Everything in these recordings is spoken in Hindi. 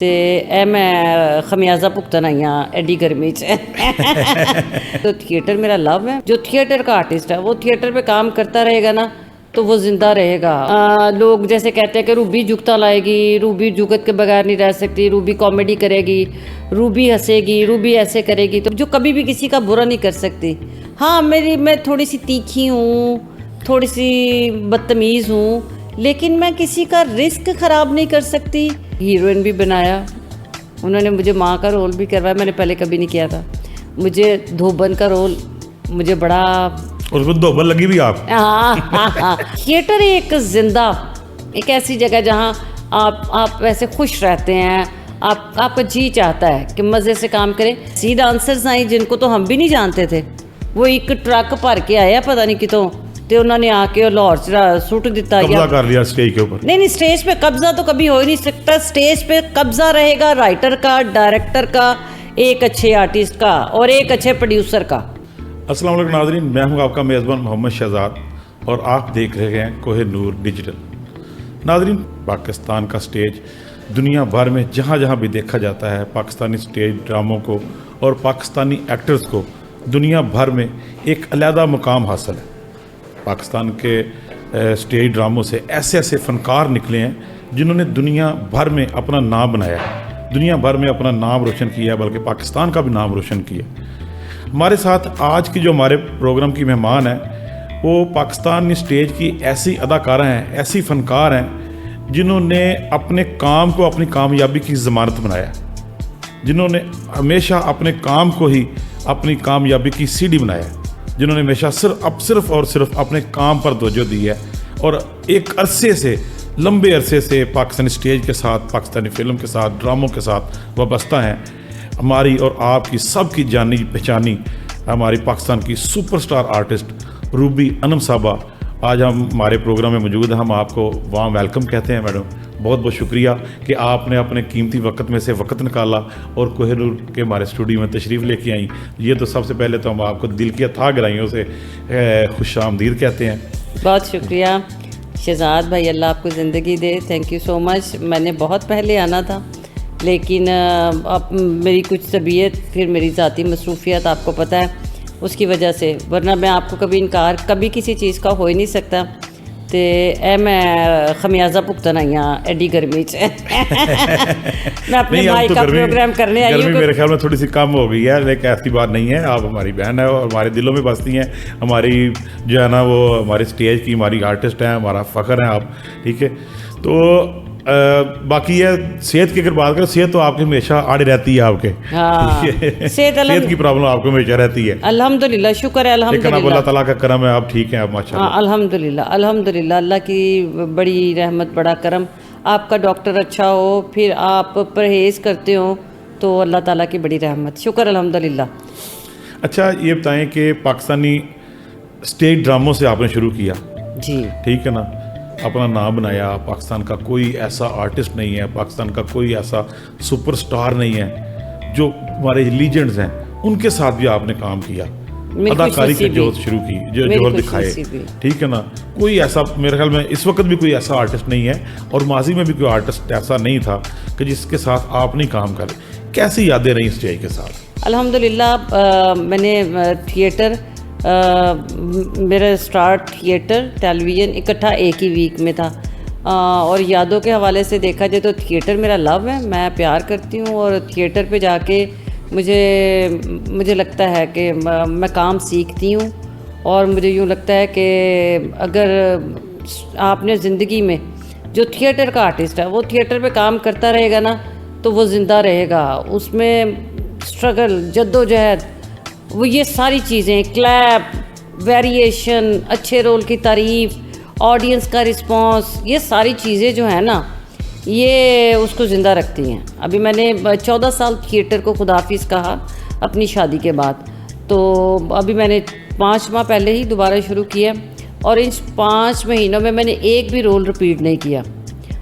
ਤੇ ਇਹ ਮੈਂ खमियाजा भुगतन आई हाँ एडी गर्मी च तो थिएटर मेरा लव है। जो थिएटर का आर्टिस्ट है वो थिएटर पे काम करता रहेगा ना तो वो जिंदा रहेगा। लोग जैसे कहते हैं कि रूबी जुगता लाएगी, रूबी जुगत के बगैर नहीं रह सकती, रूबी कॉमेडी करेगी, रूबी हंसेगी, रूबी ऐसे करेगी, तो जो कभी भी किसी का बुरा नहीं कर सकती। हाँ मैं थोड़ी सी तीखी हूँ, थोड़ी सी बदतमीज़ हूँ, लेकिन मैं किसी का रिस्क ख़राब नहीं कर सकती। हीरोइन भी बनाया उन्होंने, मुझे माँ का रोल भी करवाया, मैंने पहले कभी नहीं किया था। मुझे धोबन का रोल मुझे बड़ा, और उसमें धोबन लगी भी आप। हाँ। थिएटर एक जिंदा, एक ऐसी जगह जहाँ आप वैसे खुश रहते हैं, आपका जी चाहता है कि मज़े से काम करें। सी डांसर्स आई जिनको तो हम भी नहीं जानते थे, वो एक ट्रक भर के आया पता नहीं कितों, तो उन्होंने आके लाहौर सुट दिता, कब्जा कर लिया स्टेज के ऊपर। नहीं, स्टेज पे कब्जा तो कभी हो ही नहीं सकता। स्टेज पे कब्जा रहेगा राइटर का, डायरेक्टर का, एक अच्छे आर्टिस्ट का और एक अच्छे प्रोड्यूसर का। अस्सलाम वालेकुम नाज़रीन, मैं हूं आपका मेज़बान मोहम्मद शहजाद और आप देख रहे हैं कोहिनूर डिजिटल। नाज़रीन, पाकिस्तान का स्टेज दुनिया भर में जहां जहां भी देखा जाता है, पाकिस्तानी स्टेज ड्रामों को और पाकिस्तानी एक्टर्स को दुनिया भर में एक अलहदा मुकाम हासिल है। पाकिस्तान के स्टेज ड्रामों से ऐसे ऐसे फ़नकार निकले हैं जिन्होंने दुनिया भर में अपना नाम बनाया है, दुनिया भर में अपना नाम रोशन किया है, बल्कि पाकिस्तान का भी नाम रोशन किया। हमारे साथ आज की जो हमारे प्रोग्राम की मेहमान हैं वो पाकिस्तानी स्टेज की ऐसी अदाकारा हैं, ऐसी फ़नकार हैं जिन्होंने अपने काम को अपनी कामयाबी की ज़मानत बनाया, जिन्होंने हमेशा अपने काम को ही अपनी कामयाबी की सीढ़ी बनाया, जिन्होंने हमेशा सिर्फ और सिर्फ अपने काम पर तवज्जो दी है और एक अरसे से, लंबे अरसे से पाकिस्तानी स्टेज के साथ, पाकिस्तानी फिल्म के साथ, ड्रामों के साथ वाबस्ता हैं। हमारी और आपकी सबकी जानी पहचानी हमारी पाकिस्तान की सुपरस्टार आर्टिस्ट रूबी अनम साहबा आज हम हमारे प्रोग्राम में मौजूद हैं। हम आपको वाम वेलकम कहते हैं मैडम, बहुत बहुत शुक्रिया कि आपने अपने कीमती वक्त में से वक्त निकाला और कोहिनूर के हमारे स्टूडियो में तशरीफ़ लेके आई। ये तो सबसे पहले तो हम आपको दिल की अथाह गहराइयों से खुशामदीद कहते हैं। बहुत शुक्रिया शहजाद भाई, अल्लाह आपको ज़िंदगी दे। Thank you so much. मैंने बहुत पहले आना था, लेकिन अब मेरी कुछ तबीयत, फिर मेरी ज़ाती मसरूफियत आपको पता है, उसकी वजह से, वरना मैं आपको कभी इनकार कभी किसी चीज़ का हो ही नहीं सकता। तो मैं खमियाजा भुगतन आई हाँ एडी गर्मी च मैं अपने भाई का प्रोग्राम करने आई हूँ। मेरे ख्याल में थोड़ी सी कम हो गई है, लेकिन ऐसी बात नहीं है। आप हमारी बहन है और हमारे दिलों में बसती हैं। हमारी जो है ना वो हमारी स्टेज की हमारी आर्टिस्ट हैं, हमारा फ़ख्र है आप, ठीक है। तो बाकी ये सेहत की अगर बात करें, सेहत तो आपकी हमेशा आड़ी रहती है आपके। हाँ, सेहत की प्रॉब्लम आपको हमेशा रहती है। अल्हम्दुलिल्लाह, शुक्र है अल्हम्दुलिल्लाह, लेकिन अल्लाह ताला का करम है, आप ठीक हैं, आप माशाल्लाह। हाँ, अल्हम्दुलिल्लाह अल्हम्दुलिल्लाह, अल्लाह की बड़ी रहमत, बड़ा करम। आपका डॉक्टर अच्छा हो, फिर आप परहेज़ करते हो, तो अल्लाह ताला की बड़ी रहमत, शुक्र अल्हम्दुलिल्लाह। अच्छा, ये बताएं कि पाकिस्तानी स्टेज ड्रामों से आपने शुरू किया जी, ठीक है ना, अपना नाम बनाया। पाकिस्तान का कोई ऐसा आर्टिस्ट नहीं है, पाकिस्तान का कोई ऐसा सुपरस्टार नहीं है, जो हमारे लीजेंड्स हैं उनके साथ भी आपने काम किया, अदाकारी की जोत शुरू की, जो जोर दिखाए, ठीक है ना। कोई ऐसा, मेरे ख्याल में इस वक्त भी कोई ऐसा आर्टिस्ट नहीं है और माजी में भी कोई आर्टिस्ट ऐसा नहीं था कि जिसके साथ आप नहीं काम करे। कैसी यादें रही स्टेज के साथ? अल्हम्दुलिल्लाह, मैंने थिएटर, मेरा स्टार्ट थिएटर टेलीविज़न इकट्ठा एक ही वीक में था। और यादों के हवाले से देखा जाए तो थिएटर मेरा लव है, मैं प्यार करती हूँ। और थिएटर पे जाके मुझे लगता है कि मैं काम सीखती हूँ। और मुझे यूँ लगता है कि अगर आपने ज़िंदगी में, जो थिएटर का आर्टिस्ट है वो थिएटर पे काम करता रहेगा ना तो वो ज़िंदा रहेगा। उसमें स्ट्रगल, जद्दोजहद, वो ये सारी चीज़ें, क्लैप, वेरिएशन, अच्छे रोल की तारीफ़, ऑडियंस का रिस्पांस, ये सारी चीज़ें जो है ना, ये उसको ज़िंदा रखती हैं। अभी मैंने 14 साल थिएटर को खुदाफिज कहा अपनी शादी के बाद, तो अभी मैंने 5 माह पहले ही दोबारा शुरू किया और इन 5 महीनों में मैंने एक भी रोल रिपीट नहीं किया।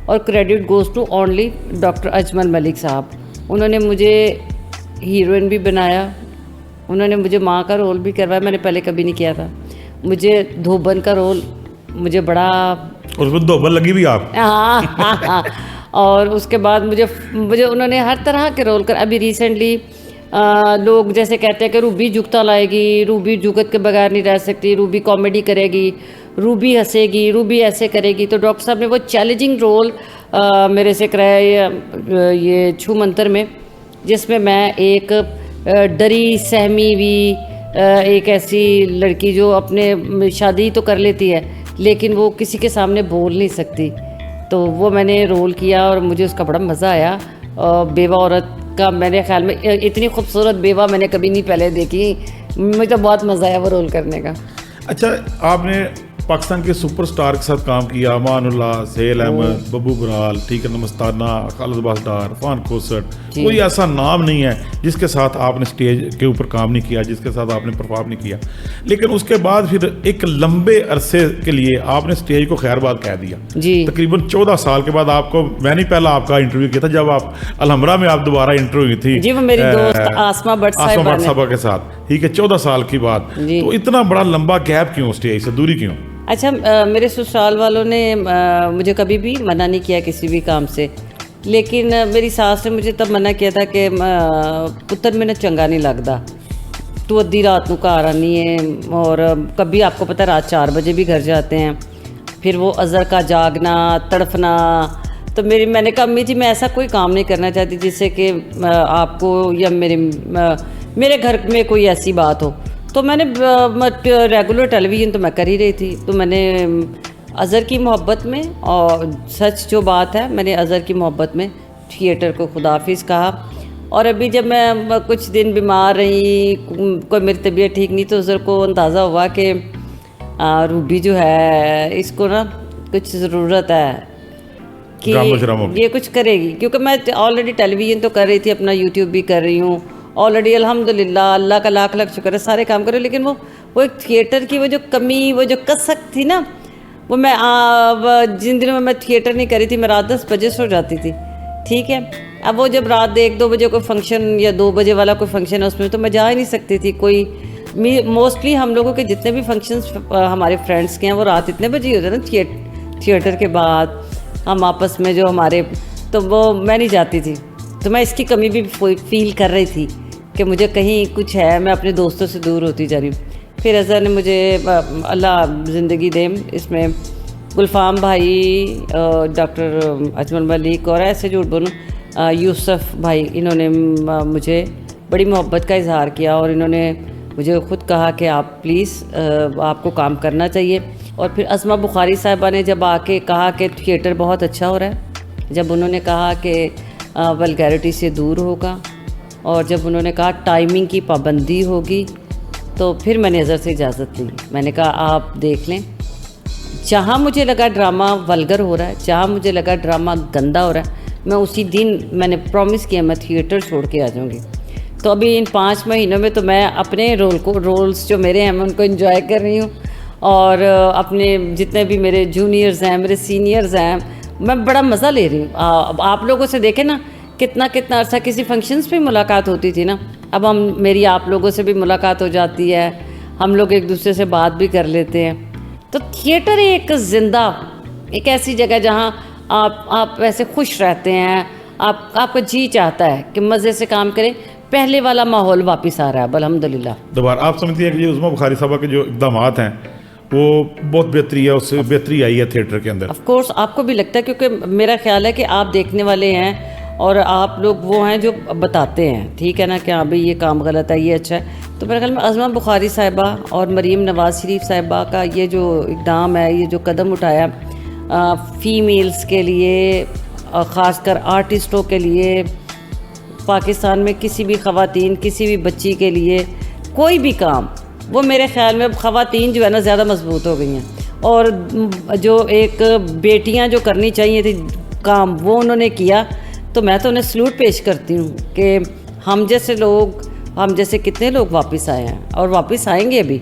और credit goes to only doctor Ajmal Malik sahab. उन्होंने मुझे हीरोइन भी बनाया, उन्होंने मुझे माँ का रोल भी करवाया, मैंने पहले कभी नहीं किया था। मुझे धोबन का रोल मुझे बड़ा, और उसमें धोबन लगी भी आप। हाँ। और उसके बाद मुझे मुझे उन्होंने हर तरह के रोल कर, अभी रिसेंटली लोग जैसे कहते हैं कि रूबी जुगता लाएगी, रूबी जुगत के बगैर नहीं रह सकती, रूबी कॉमेडी करेगी, रूबी हंसेगी, रूबी ऐसे करेगी। तो डॉक्टर साहब ने वो चैलेंजिंग रोल मेरे से कराया ये छू मंतर में, जिसमें मैं एक डरी सहमी हुई एक ऐसी लड़की जो अपने शादी तो कर लेती है लेकिन वो किसी के सामने बोल नहीं सकती, तो वो मैंने रोल किया और मुझे उसका बड़ा मज़ा आया। बेवा औरत का मेरे ख्याल में इतनी खूबसूरत बेवा मैंने कभी नहीं पहले देखी, मुझे तो बहुत मज़ा आया वो रोल करने का। अच्छा, आपने पाकिस्तान के सुपरस्टार के साथ काम किया, अमानुल्लाह, सेल अहमद, बब्बू बराल, ठीक है, नमस्ताना, खालिद बासडार, फान कोसट, कोई ऐसा नाम नहीं है जिसके साथ आपने स्टेज के ऊपर काम नहीं किया, जिसके साथ आपने परफॉर्म नहीं किया। लेकिन उसके बाद फिर एक लंबे अरसे के लिए आपने स्टेज को खैरबाद कह दिया जी। तकरीबन 14 साल के बाद आपको, मैंने पहला आपका इंटरव्यू किया था जब आप अलहमरा में आप दोबारा इंटरव्यू थी जी, वो मेरी दोस्त आसमा भट्ट साहिबा के साथ, ठीक है, 14 साल की बाद। तो इतना बड़ा लंबा गैप क्यों, स्टेज से दूरी क्यों? अच्छा, मेरे ससुराल वालों ने मुझे कभी भी मना नहीं किया किसी भी काम से, लेकिन मेरी सास ने मुझे तब मना किया था कि पुत्र मैंने चंगा नहीं लगता, तू अद्धी रात को घर आनी है, और कभी आपको पता है रात 4 बजे भी घर जाते हैं, फिर वो अज़र का जागना, तड़फना। तो मैंने कहा अम्मी जी मैं ऐसा कोई काम नहीं करना चाहती जिससे कि आपको या मेरे घर में कोई ऐसी बात हो। तो मैंने रेगुलर टेलीविज़न तो मैं कर ही रही थी, तो मैंने अज़र की मोहब्बत में, और सच जो बात है, मैंने अज़र की मोहब्बत में थिएटर को खुदाफिज कहा। और अभी जब मैं कुछ दिन बीमार रही, कोई मेरी तबीयत ठीक नहीं, तो अज़र को अंदाज़ा हुआ कि रूबी जो है इसको ना कुछ ज़रूरत है कि ये कुछ करेगी, क्योंकि मैं ऑलरेडी टेलीविज़न तो कर रही थी, अपना यूट्यूब भी कर रही हूँ ऑलरेडी, अल्हम्दुलिल्लाह, अल्लाह का लाख लाख शुक्र है, सारे काम करो। लेकिन वो एक थिएटर की वो जो कमी, वो जो कसक थी ना, वो मैं जिन दिनों में मैं थिएटर नहीं करी थी, मैं रात 10 बजे सो जाती थी, ठीक है। अब वो जब रात 1-2 बजे कोई फंक्शन या 2 बजे वाला कोई फंक्शन है, उसमें तो मैं जा ही नहीं सकती थी। कोई मोस्टली हम लोगों के जितने भी फंक्शंस हमारे फ्रेंड्स के हैं वो रात इतने बजे ही होते हैं ना, थिएटर के बाद हम आपस में जो हमारे, तो वो मैं नहीं जाती थी। तो मैं इसकी कमी भी फील कर रही थी कि मुझे कहीं कुछ है, मैं अपने दोस्तों से दूर होती जा रही हूँ। फिर अज़हर ने मुझे, अल्लाह ज़िंदगी दे, इसमें गुलफाम भाई, डॉक्टर अजमल मलिक और ऐसे झूठ बोलूँ यूसुफ भाई, इन्होंने मुझे बड़ी मोहब्बत का इजहार किया और इन्होंने मुझे ख़ुद कहा कि आप प्लीज़ आपको काम करना चाहिए। और फिर अस्मा बुखारी साहिबा ने जब आके कहा कि थिएटर बहुत अच्छा हो रहा है, जब उन्होंने कहा कि वल्गैरिटी से दूर होगा, और जब उन्होंने कहा टाइमिंग की पाबंदी होगी, तो फिर मैंने अज़हर से इजाज़त ली। मैंने कहा आप देख लें, जहाँ मुझे लगा ड्रामा वल्गर हो रहा है, जहाँ मुझे लगा ड्रामा गंदा हो रहा है, मैं उसी दिन मैंने प्रॉमिस किया मैं थिएटर छोड़ के आ जाऊँगी। तो अभी इन 5 महीनों में तो मैं अपने रोल्स जो मेरे हैं मैं उनको एंजॉय कर रही हूँ, और अपने जितने भी मेरे जूनियर्स हैं, मेरे सीनियर्स हैं, मैं बड़ा मज़ा ले रही हूँ। आप लोगों से देखें ना, कितना अर्सा किसी फंक्शंस पे मुलाकात होती थी ना, अब मेरी आप लोगों से भी मुलाकात हो जाती है, हम लोग एक दूसरे से बात भी कर लेते हैं। तो थिएटर एक ज़िंदा, एक ऐसी जगह जहाँ आप वैसे खुश रहते हैं, आपका जी चाहता है कि मज़े से काम करें, पहले वाला माहौल वापस आ रहा है अल्हम्दुलिल्लाह। दोबारा आप समझती हैं कि ये उस्मा बुखारी साहबा के जो इक़दामात हैं वो बहुत बेहतरी है, उससे बेहतरी आई है थिएटर के अंदर? ऑफ कोर्स आपको भी लगता है, क्योंकि मेरा ख्याल है कि आप देखने वाले हैं और आप लोग वो हैं जो बताते हैं, ठीक है ना, कि हाँ भाई ये काम गलत है, ये अच्छा है। तो मेरे ख्याल में अस्मा बुखारी साहिबा और मरीम नवाज़ शरीफ साहिबा का ये जो इक़दाम है, ये जो कदम उठाया फ़ीमेल्स के लिए, ख़ासकर आर्टिस्टों के लिए, पाकिस्तान में किसी भी ख़वातीन, किसी भी बच्ची के लिए कोई भी काम, वो मेरे ख़्याल में अब ख़वातीन जो है ना ज़्यादा मजबूत हो गई हैं, और जो एक बेटियां जो करनी चाहिए थी काम, वो उन्होंने किया। तो मैं तो उन्हें सलूट पेश करती हूँ कि हम जैसे लोग, हम जैसे कितने लोग वापस आए हैं और वापस आएंगे भी।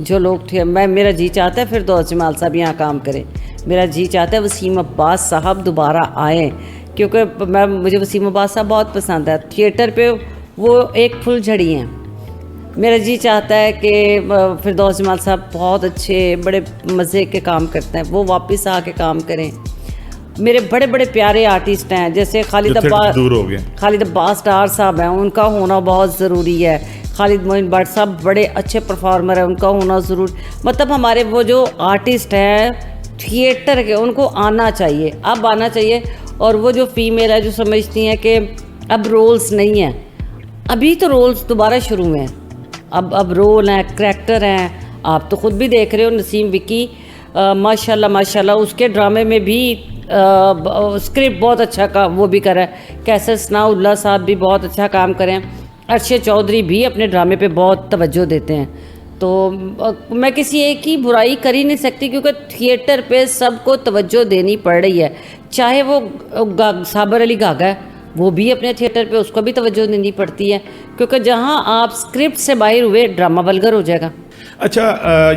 जो लोग थे, मेरा जी चाहता है फिरदौस जमाल साहब यहाँ काम करें, मेरा जी चाहता है वसीम अब्बास साहब दोबारा आएँ, क्योंकि मुझे वसीम अब्बास साहब बहुत पसंद है। थिएटर पे वो एक फुल झड़ी हैं। मेरा जी चाहता है कि फिरदौस जमाल साहब बहुत अच्छे बड़े मज़े के काम करते हैं, वो वापस आके काम करें। मेरे बड़े बड़े प्यारे आर्टिस्ट हैं, जैसे खालिद जो थिएटर अब्बास, दूर हो गए। खालिद अब्बास डार साहब हैं, उनका होना बहुत ज़रूरी है। खालिद मोइन भट्ट साहब बड़े अच्छे परफॉर्मर हैं, उनका होना ज़रूर, मतलब हमारे वो जो आर्टिस्ट हैं थिएटर के, उनको आना चाहिए, अब आना चाहिए। और वो जो फीमेल है जो समझती हैं कि अब रोल्स नहीं हैं, अभी तो रोल्स दोबारा शुरू हुए हैं, अब रोल हैं, करैक्टर हैं। आप तो ख़ुद भी देख रहे हो नसीम विक्की माशाल्लाह माशाल्लाह उसके ड्रामे में भी स्क्रिप्ट बहुत अच्छा काम वो भी कर रहा है। कैसर सनाउल्लाह साहब भी बहुत अच्छा काम करें, अरशद चौधरी भी अपने ड्रामे पे बहुत तवज्जो देते हैं। तो मैं किसी एक की बुराई कर ही नहीं सकती, क्योंकि थिएटर पे सबको तवज्जो देनी पड़ रही है। चाहे वो साबर अली गागा है, वो भी अपने थिएटर पे उसको भी तवज्जो देनी पड़ती है, क्योंकि जहाँ आप स्क्रिप्ट से बाहर हुए ड्रामा वल्गर हो जाएगा। अच्छा,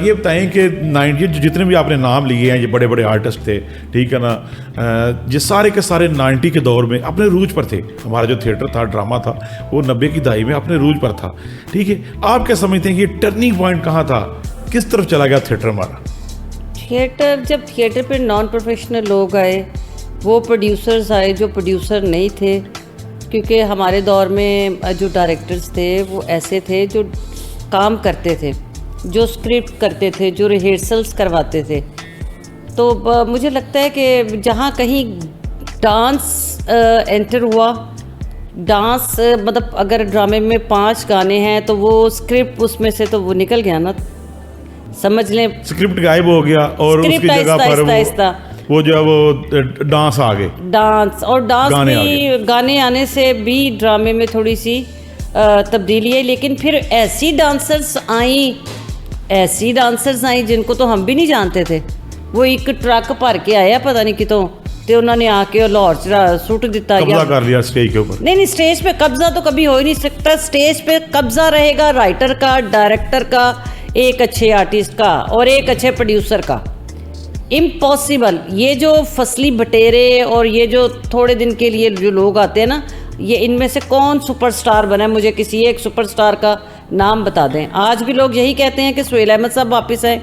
ये बताएं कि 90 जितने भी आपने नाम लिए हैं, ये बड़े बड़े आर्टिस्ट थे, ठीक है ना, ये सारे के सारे 90 के दौर में अपने रूज पर थे। हमारा जो थिएटर था, ड्रामा था, वो 90 की दहाई में अपने रूज पर था, ठीक है। आप क्या समझते हैं कि ये टर्निंग पॉइंट कहाँ था, किस तरफ चला गया थिएटर हमारा? थिएटर, जब थिएटर पे नॉन प्रोफेशनल लोग आए, वो प्रोड्यूसर्स आए जो प्रोड्यूसर नहीं थे, क्योंकि हमारे दौर में जो डायरेक्टर्स थे वो ऐसे थे जो काम करते थे, जो स्क्रिप्ट करते थे, जो रिहर्सल्स करवाते थे। तो मुझे लगता है कि जहाँ कहीं डांस एंटर हुआ, डांस मतलब अगर ड्रामे में 5 गाने हैं तो वो स्क्रिप्ट उसमें से तो वो निकल गया ना, समझ लें स्क्रिप्ट गायब हो गया और उसकी जगह पर वो जो है वो डांस आ गए। डांस और डांस भी गाने आने से भी ड्रामे में थोड़ी सी तब्दीली है। लेकिन फिर ऐसी डांसर्स आई जिनको तो हम भी नहीं जानते थे। वो एक ट्रक भर के आया पता नहीं कितों, तो उन्होंने आके लाहौर सुट दिता, कब्जा कर लिया स्टेज के ऊपर। नहीं, स्टेज पे कब्जा तो कभी हो ही नहीं सकता। स्टेज पे कब्जा रहेगा राइटर का, डायरेक्टर का, एक अच्छे आर्टिस्ट का और एक अच्छे प्रोड्यूसर का। इम्पॉसिबल। ये जो फसली बटेरे और ये जो थोड़े दिन के लिए जो लोग आते हैं ना, ये इनमें से कौन सुपरस्टार बना है? मुझे किसी एक सुपरस्टार का नाम बता दें। आज भी लोग यही कहते हैं कि सुहेल अहमद साहब वापस आए,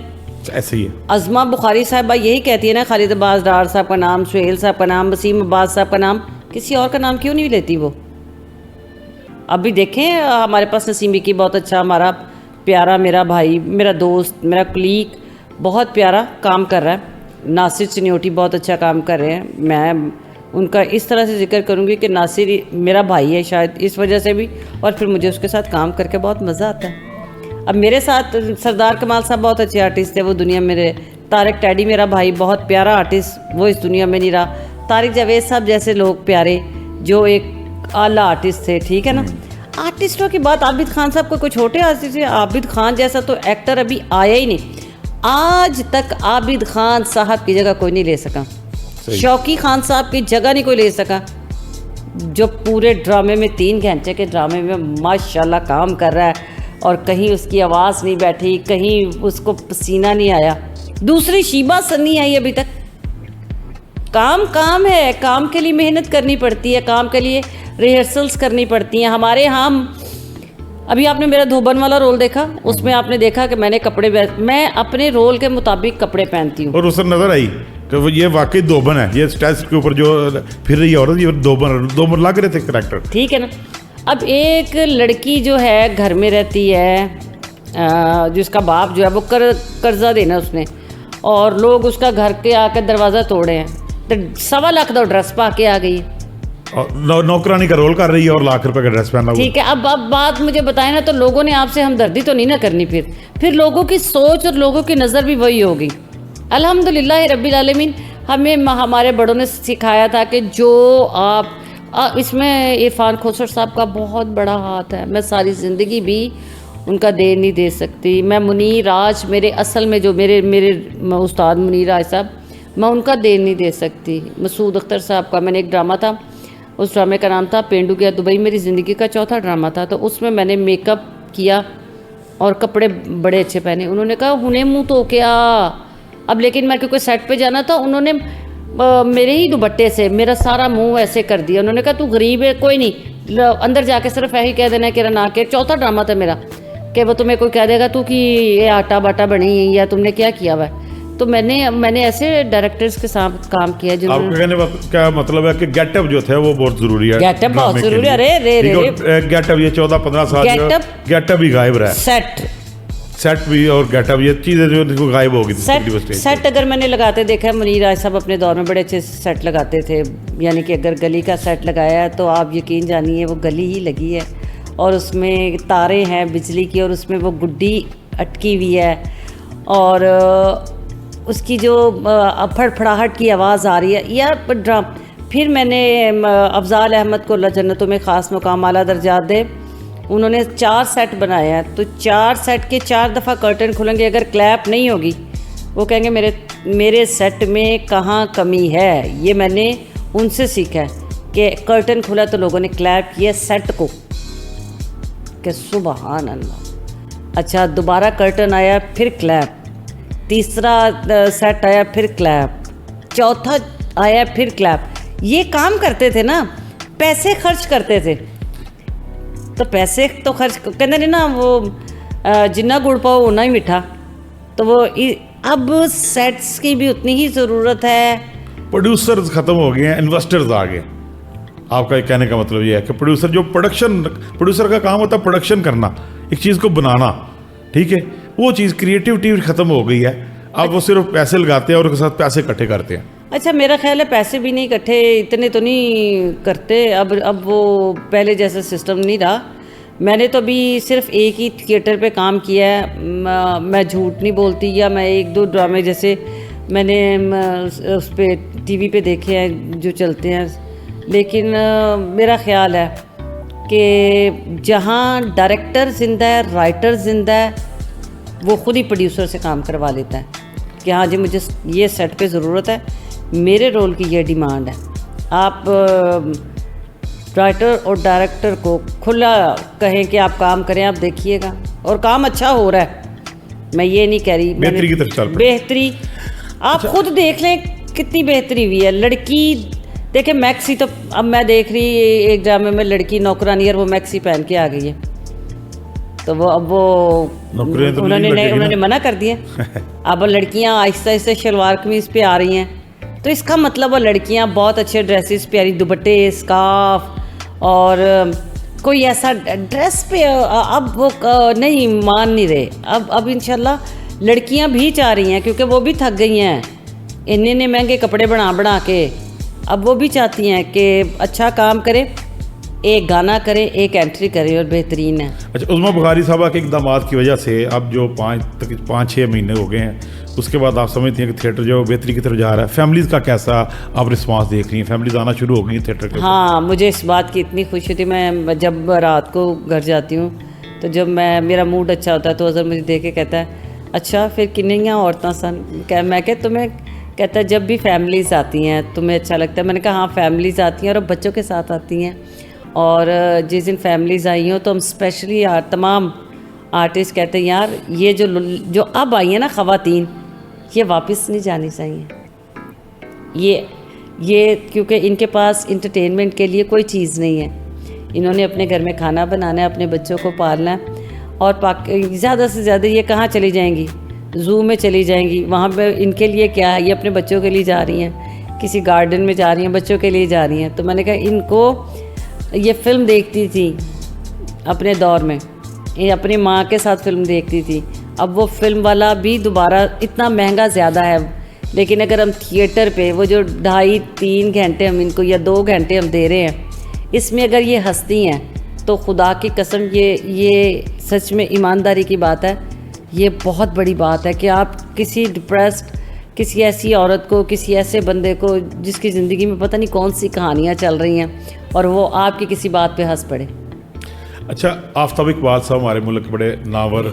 ऐसे ही है। अज़मा बुखारी साहबा यही कहती है ना, खालिद अब्बास डार साहब का नाम, सुहेल साहब का नाम, वसीम अब्बास साहब का नाम, किसी और का नाम क्यों नहीं लेती वो? अभी देखें हमारे पास नसीम विक्की बहुत अच्छा, हमारा प्यारा, मेरा भाई, मेरा दोस्त, मेरा कलीग बहुत प्यारा काम कर रहा है। नासिर चिन्योटी बहुत अच्छा काम कर रहे हैं। मैं उनका इस तरह से जिक्र करूँगी कि नासिर मेरा भाई है शायद इस वजह से भी, और फिर मुझे उसके साथ काम करके बहुत मज़ा आता है। अब मेरे साथ सरदार कमाल साहब बहुत अच्छे आर्टिस्ट थे, वो दुनिया में। तारिक टैडी मेरा भाई बहुत प्यारा आर्टिस्ट, वो इस दुनिया में नहीं रहा। तारिक जावेद साहब जैसे लोग प्यारे जो एक आला आर्टिस्ट थे, ठीक है ना। आर्टिस्टों की बात, आबिद खान साहब को कोई छोटे आर्टिस्ट थे? आबिद खान जैसा तो एक्टर अभी आया ही नहीं। आज तक आबिद खान साहब की जगह कोई नहीं ले सका, शौकी खान साहब की जगह नहीं कोई ले सका, जो पूरे ड्रामे में 3 घंटे के ड्रामे में माशाल्लाह काम कर रहा है और कहीं उसकी आवाज़ नहीं बैठी, कहीं उसको पसीना नहीं आया। दूसरी शीबा सन्नी आई अभी तक। काम है, काम के लिए मेहनत करनी पड़ती है, काम के लिए रिहर्सल्स करनी पड़ती हैं। हमारे हम अभी आपने मेरा धोबन वाला रोल देखा, उसमें आपने देखा कि मैंने मैं अपने रोल के मुताबिक कपड़े पहनती हूँ, और उस नजर आई कि वो ये वाकई धोबन है, ये स्टेज के ऊपर जो फिर रही औरत, ये धोबन लग रहे थे करैक्टर, ठीक है ना। अब एक लड़की जो है घर में रहती है, जिसका बाप जो है वो कर्जा देना उसने, और लोग उसका घर के आकर दरवाज़ा तोड़े हैं, तो 1.25 लाख का ड्रेस पा के आ गई, नौकरानी का रोल कर रही है और लाख रुपए का ड्रेस पहना। ठीक है। अब बात मुझे बताए ना, तो लोगों ने आपसे हमदर्दी तो नहीं ना करनी, फिर लोगों की सोच और लोगों की नज़र भी वही होगी। अल्हम्दुलिल्लाह रब्बिल आलमीन, हमें हमारे बड़ों ने सिखाया था कि जो आप इसमें इरफान खोसर साहब का बहुत बड़ा हाथ है। मैं सारी ज़िंदगी भी उनका देर नहीं दे सकती। मैं मुनीर राज, मेरे असल में जो मेरे उस्ताद मुनीर राज साहब, मैं उनका देर नहीं दे सकती। मसूद अख्तर साहब का मैंने एक ड्रामा था, उस ड्रामे का नाम था पेंडू गया दुबई, मेरी ज़िंदगी का 4था ड्रामा था। तो उसमें मैंने मेकअप किया और कपड़े बड़े अच्छे पहने। उन्होंने कहा हुने मुँह तो क्या। अब लेकिन मैं क्योंकि सेट पे जाना था, उन्होंने मेरे ही दुपट्टे से मेरा सारा मुंह ऐसे कर दिया। उन्होंने कहा तू गरीब है, कोई नहीं, अंदर जाके सिर्फ यही कह देना कि ना के 4था ड्रामा था मेरा, कि वो तुम्हें कोई कह देगा तू कि ये आटा बाटा बनी है या तुमने क्या किया हुआ है। तो मैंने ऐसे डायरेक्टर्स के साथ काम किया जिन्होंने आपके कहने का क्या मतलब है कि गेटअप जो थे वो बहुत जरूरी है, गेटअप बहुत जरूरी है। अरे गेटअप ये 14-15 साल गेटअप भी गायब रहा है, सेट भी और गेटअप ये चीजें जो गायब हो गई थी। सेट अगर मैंने लगाते देखा है, मुनीर राज साहब अपने दौर में बड़े अच्छे सेट लगाते थे, यानी कि अगर गली का सेट लगाया है तो आप यकीन जानिए वो गली ही लगी है, और उसमें तारे हैं बिजली की, और उसमें वो गुड्डी अटकी हुई है, और उसकी जो फड़फड़ाहट की आवाज़ आ रही है यार ड्राम। फिर मैंने अफजाल अहमद को अल्लाह जन्नतों में ख़ास मुकाम आला दर्जात दे, उन्होंने 4 सेट बनाए हैं, तो 4 सेट के 4 दफ़ा कर्टन खुलेंगे, अगर क्लैप नहीं होगी वो कहेंगे मेरे सेट में कहाँ कमी है। ये मैंने उनसे सीखा है कि कर्टन खुला तो लोगों ने क्लैप किया सेट को, कि सुबहान अल्लाह। अच्छा, दोबारा कर्टन आया फिर क्लैप, तीसरा सेट आया फिर क्लैप, चौथा आया फिर क्लैप। ये काम करते थे ना, पैसे खर्च करते थे, तो पैसे तो खर्च कहते नहीं ना, वो जिन्ना गुड़ पाओ उतना ही मीठा, तो वो अब सेट्स की भी उतनी ही ज़रूरत है। प्रोड्यूसर्स ख़त्म हो गए हैं, इन्वेस्टर्स आ गए। आपका कहने का मतलब ये है कि प्रोड्यूसर का काम होता है प्रोडक्शन करना, एक चीज़ को बनाना, ठीक है, वो चीज़ क्रिएटिविटी खत्म हो गई है। अब वो सिर्फ पैसे लगाते हैं और उसके साथ पैसे इकट्ठे करते हैं। अच्छा, मेरा ख्याल है पैसे भी नहीं इकट्ठे इतने तो नहीं करते अब वो पहले जैसा सिस्टम नहीं रहा। मैंने तो अभी सिर्फ एक ही थिएटर पे काम किया है, मैं झूठ नहीं बोलती, या मैं 1-2 ड्रामे जैसे मैंने उस पर टीवी पे देखे हैं जो चलते हैं, लेकिन मेरा ख्याल है कि जहाँ डायरेक्टर ज़िंदा है, राइटर ज़िंदा है, वो ख़ुद ही प्रोड्यूसर से काम करवा लेता है कि हाँ जी मुझे ये सेट पे ज़रूरत है, मेरे रोल की ये डिमांड है। आप राइटर और डायरेक्टर को खुला कहें कि आप काम करें, आप देखिएगा, और काम अच्छा हो रहा है। मैं ये नहीं कह रही बेहतरी की तरफ चल पड़े, बेहतरी आप अच्छा। खुद देख लें कितनी बेहतरी हुई है। लड़की देखे मैक्सी, तो अब मैं देख रही एक ड्रामे में लड़की नौकरानी और वो मैक्सी पहन के आ गई है, तो वो अब वो उन्होंने मना कर दिया। अब लड़कियां आहिस्ता आहिस्ता शलवार कमीज पे आ रही हैं, तो इसका मतलब वो लड़कियां बहुत अच्छे ड्रेसेस पे आ रही, दुपट्टे, स्कार्फ, और कोई ऐसा ड्रेस पे अब वो नहीं मान नहीं रहे। अब इंशाल्लाह लड़कियां भी चाह रही हैं, क्योंकि वो भी थक गई हैं इन्ने महंगे कपड़े बना के। अब वो भी चाहती हैं कि अच्छा काम करें, एक गाना करें, एक एंट्री करें, और बेहतरीन है। अच्छा, उज़्मा बुखारी साहबा के इक़दामात की वजह से अब जो 5-6 महीने हो गए हैं, उसके बाद आप समझती हैं कि थिएटर जो बेहतरी की तरफ जा रहा है। फैमिलीज़ का कैसा आप रिस्पांस देख रही हैं? फैमिलीज़ आना शुरू हो गई थिएटर के? हाँ, मुझे इस बात की इतनी खुशी थी। मैं जब रात को घर जाती हूँ, तो जब मेरा मूड अच्छा होता है तो अज़र मुझे देख के कहता है अच्छा फिर किन्नियाँ औरतां सन। मैं क्या तुम्हें, कहता है जब भी फैमिलीज़ आती हैं तुम्हें अच्छा लगता है। मैंने कहा हाँ, फैमिलीज़ आती हैं और बच्चों के साथ आती हैं, और जिस दिन फैमिलीज़ आई हों तो हम स्पेशली यार तमाम आर्टिस्ट कहते हैं यार ये जो अब आई हैं ना ख़वातीन, ये वापस नहीं जानी चाहिए। ये क्योंकि इनके पास इंटरटेनमेंट के लिए कोई चीज़ नहीं है। इन्होंने अपने घर में खाना बनाना है, अपने बच्चों को पालना है, और ज़्यादा से ज़्यादा ये कहाँ चली जाएंगी? ज़ू में चली जाएंगी। वहाँ पे इनके लिए क्या है, ये अपने बच्चों के लिए जा रही हैं, किसी गार्डन में जा रही हैं, बच्चों के लिए जा रही हैं। तो मैंने कहा इनको, ये फ़िल्म देखती थी अपने दौर में, ये अपनी माँ के साथ फ़िल्म देखती थी। अब वो फिल्म वाला भी दोबारा इतना महंगा ज़्यादा है, लेकिन अगर हम थिएटर पे वो जो 2.5-3 घंटे हम इनको, या 2 घंटे हम दे रहे हैं, इसमें अगर ये हंसती हैं तो खुदा की कसम ये सच में ईमानदारी की बात है। ये बहुत बड़ी बात है कि आप किसी डिप्रेस्ड, किसी ऐसी औरत को, किसी ऐसे बंदे को जिसकी ज़िंदगी में पता नहीं कौन सी कहानियाँ चल रही हैं, और वो आपकी किसी बात पे हंस पड़े। अच्छा, आफ्ताब इकबाल साहब हमारे मुल्क के बड़े नावर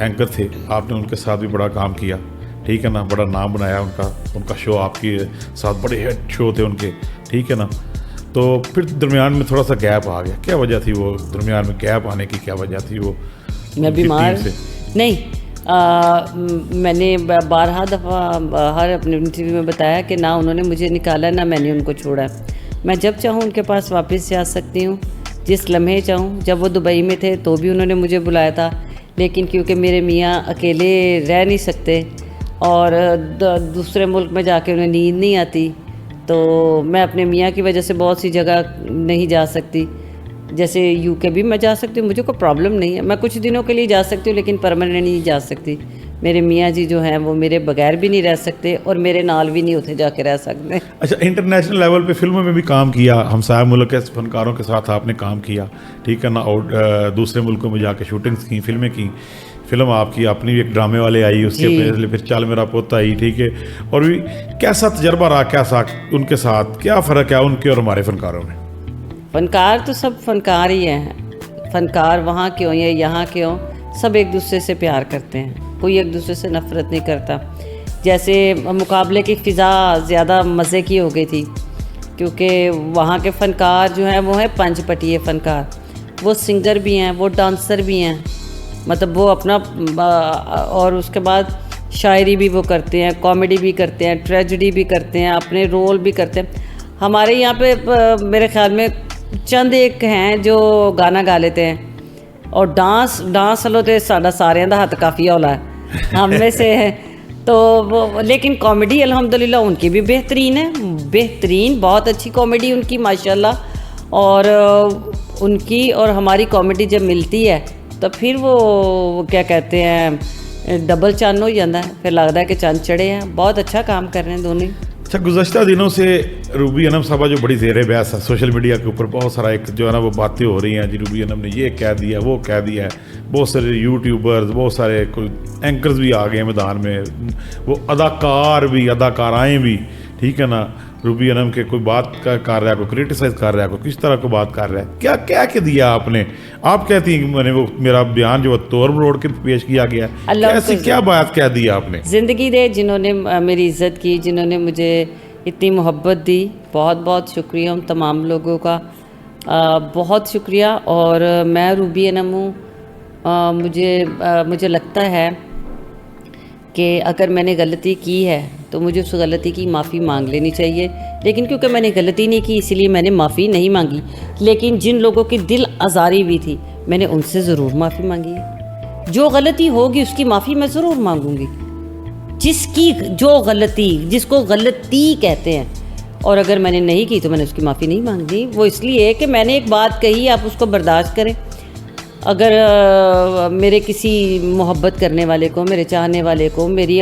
एंकर थे, आपने उनके साथ भी बड़ा काम किया, ठीक है ना, बड़ा नाम बनाया उनका शो आपके साथ, बड़े हिट शो थे उनके, ठीक है ना। तो फिर दरमियान में थोड़ा सा गैप आ गया, क्या वजह थी वो दरमियान में गैप आने की? क्या वजह थी? वो मैं बीमार नहीं, मैंने 12 दफ़ा हर अपने इंटरव्यू में बताया कि ना उन्होंने मुझे निकाला ना मैंने उनको छोड़ा। मैं जब चाहूँ उनके पास वापस जा सकती हूँ, जिस लम्हे चाहूँ। जब वो दुबई में थे तो भी उन्होंने मुझे बुलाया था, लेकिन क्योंकि मेरे मियाँ अकेले रह नहीं सकते और दूसरे मुल्क में जाके उन्हें नींद नहीं आती। तो मैं अपने मियाँ की वजह से बहुत सी जगह नहीं जा सकती, जैसे यूके भी मैं जा सकती हूँ, मुझे कोई प्रॉब्लम नहीं है, मैं कुछ दिनों के लिए जा सकती हूँ लेकिन परमानेंट नहीं जा सकती। मेरे मियाँ जी जो हैं वो मेरे बगैर भी नहीं रह सकते और मेरे नाल भी नहीं उठे जाके रह सकते। अच्छा, इंटरनेशनल लेवल पे फिल्मों में भी काम किया, हमसाया मुल्क के फनकारों के साथ आपने काम किया, ठीक है ना, और दूसरे मुल्कों में जाके शूटिंग्स की, फिल्में की। फिल्म आपकी अपनी भी एक ड्रामे वाले आई, उसके पहले फिर चल मेरा पोता आई, ठीक है। और भी कैसा तजर्बा रहा, कैसा उनके साथ क्या फ़र्क है उनके और हमारे फनकारों में? फ़नकार तो सब फ़नकार ही हैं, फ़नकार वहाँ के हों या यहाँ के हों, सब एक दूसरे से प्यार करते हैं, कोई एक दूसरे से नफ़रत नहीं करता। जैसे मुकाबले की फ़िज़ा ज़्यादा मज़े की हो गई थी क्योंकि वहाँ के फ़नकार जो हैं वो हैं पंचपटीय फ़नकार, वो सिंगर भी हैं, वो डांसर भी हैं, मतलब वो अपना और उसके बाद शायरी भी वो करते हैं, कॉमेडी भी करते हैं, ट्रेजेडी भी करते हैं, अपने रोल भी करते हैं। हमारे यहाँ पे मेरे ख्याल में चंद एक हैं जो गाना गा लेते हैं, और डांस वालों तो साडा सारियां दा हत्थ काफ़ी हौला है, हम में से है तो वो, लेकिन कॉमेडी अल्हम्दुलिल्लाह उनकी भी बेहतरीन है, बेहतरीन, बहुत अच्छी कॉमेडी उनकी माशाल्लाह। और उनकी और हमारी कॉमेडी जब मिलती है तो फिर वो क्या कहते हैं, डबल चन्न हो जाता है, फिर लगता है कि चंद चढ़े हैं। बहुत अच्छा काम कर रहे हैं दोनों। अच्छा, गुज़श्ता दिनों से रूबी अनम साहबा जो बड़ी ज़ेर बहस है सोशल मीडिया के ऊपर, बहुत सारा एक जो है ना वो बातें हो रही हैं जी, रूबी अनम ने ये कह दिया, वो कह दिया है। बहुत सारे यूट्यूबर्स, बहुत सारे कोई एंकर्स भी आ गए हैं मैदान में, वो अदाकार भी, अदाकाराएँ भी, ठीक है ना, रूबी अनम के कोई बात कर रहा है, कोई क्रिटिसाइज़ कर रहा है, कोई किस तरह को बात कर रहा है, क्या क्या क्या दिया आपने? आप कहती हैं कि मैंने वो मेरा बयान जो तोड़ मरोड़ के पेश किया गया, ऐसी क्या बात कह दी आपने? ज़िंदगी दे जिन्होंने मेरी इज़्ज़त की, जिन्होंने मुझे इतनी मोहब्बत दी, बहुत बहुत शुक्रिया उन तमाम लोगों का, बहुत शुक्रिया। और मैं रूबी अनम हूँ, मुझे लगता है कि अगर मैंने गलती की है तो मुझे उस गलती की माफ़ी मांग लेनी चाहिए, लेकिन क्योंकि मैंने गलती नहीं की इसलिए मैंने माफ़ी नहीं मांगी। लेकिन जिन लोगों की दिल आज़ारी हुई थी मैंने उनसे ज़रूर माफ़ी मांगी है। जो गलती होगी उसकी माफ़ी मैं ज़रूर मांगूंगी, जिसकी जो गलती, जिसको गलती कहते हैं, और अगर मैंने नहीं की तो मैंने उसकी माफ़ी नहीं मांगनी। वो इसलिए कि मैंने एक बात कही, आप उसको बर्दाश्त करें। अगर मेरे किसी मोहब्बत करने वाले को, मेरे चाहने वाले को, मेरी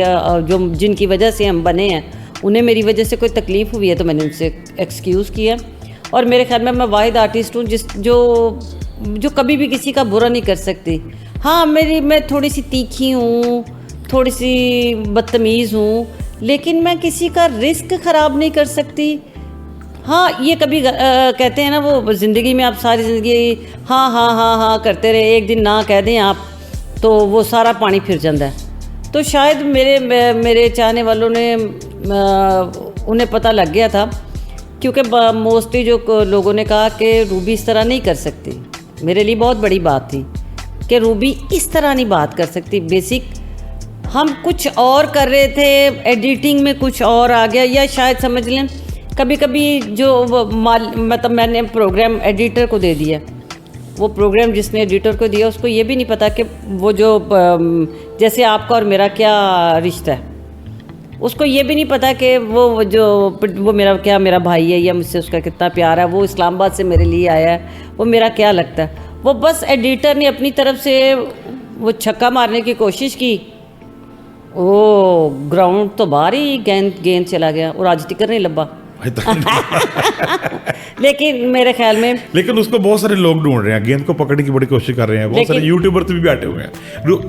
जो जिनकी वजह से हम बने हैं, उन्हें मेरी वजह से कोई तकलीफ़ हुई है तो मैंने उनसे एक्सक्यूज़ किया। और मेरे ख्याल में मैं वाहिद आर्टिस्ट हूँ जो कभी भी किसी का बुरा नहीं कर सकती। हाँ, मैं थोड़ी सी तीखी हूँ, थोड़ी सी बदतमीज़ हूँ, लेकिन मैं किसी का रिस्क ख़राब नहीं कर सकती। हाँ, ये कभी कहते हैं ना वो ज़िंदगी में आप सारी ज़िंदगी हाँ हाँ हाँ हाँ करते रहे, एक दिन ना कह दें आप तो वो सारा पानी फिर जाता है। तो शायद मेरे चाहने वालों ने उन्हें पता लग गया था, क्योंकि मोस्टली जो लोगों ने कहा कि रूबी इस तरह नहीं कर सकती। मेरे लिए बहुत बड़ी बात थी कि रूबी इस तरह नहीं बात कर सकती। बेसिक हम कुछ और कर रहे थे, एडिटिंग में कुछ और आ गया, या शायद समझ लें कभी कभी जो मतलब मैंने प्रोग्राम एडिटर को दे दिया, वो प्रोग्राम जिसने एडिटर को दिया उसको ये भी नहीं पता कि वो जो जैसे आपका और मेरा क्या रिश्ता है, उसको ये भी नहीं पता कि वो मेरा भाई है या मुझसे उसका कितना प्यार है, वो इस्लामाबाद से मेरे लिए आया है, वो मेरा क्या लगता है। वो बस एडिटर ने अपनी तरफ से वो छक्का मारने की कोशिश की, वो ग्राउंड तो बाहर ही गेंद चला गया और आज टिकर नहीं लब्बा। लेकिन मेरे ख्याल में उसको बहुत सारे लोग ढूंढ रहे हैं, गेंद को पकड़ने की बड़ी कोशिश कर रहे हैं, बहुत सारे यूट्यूबर भी बैठे हुए हैं,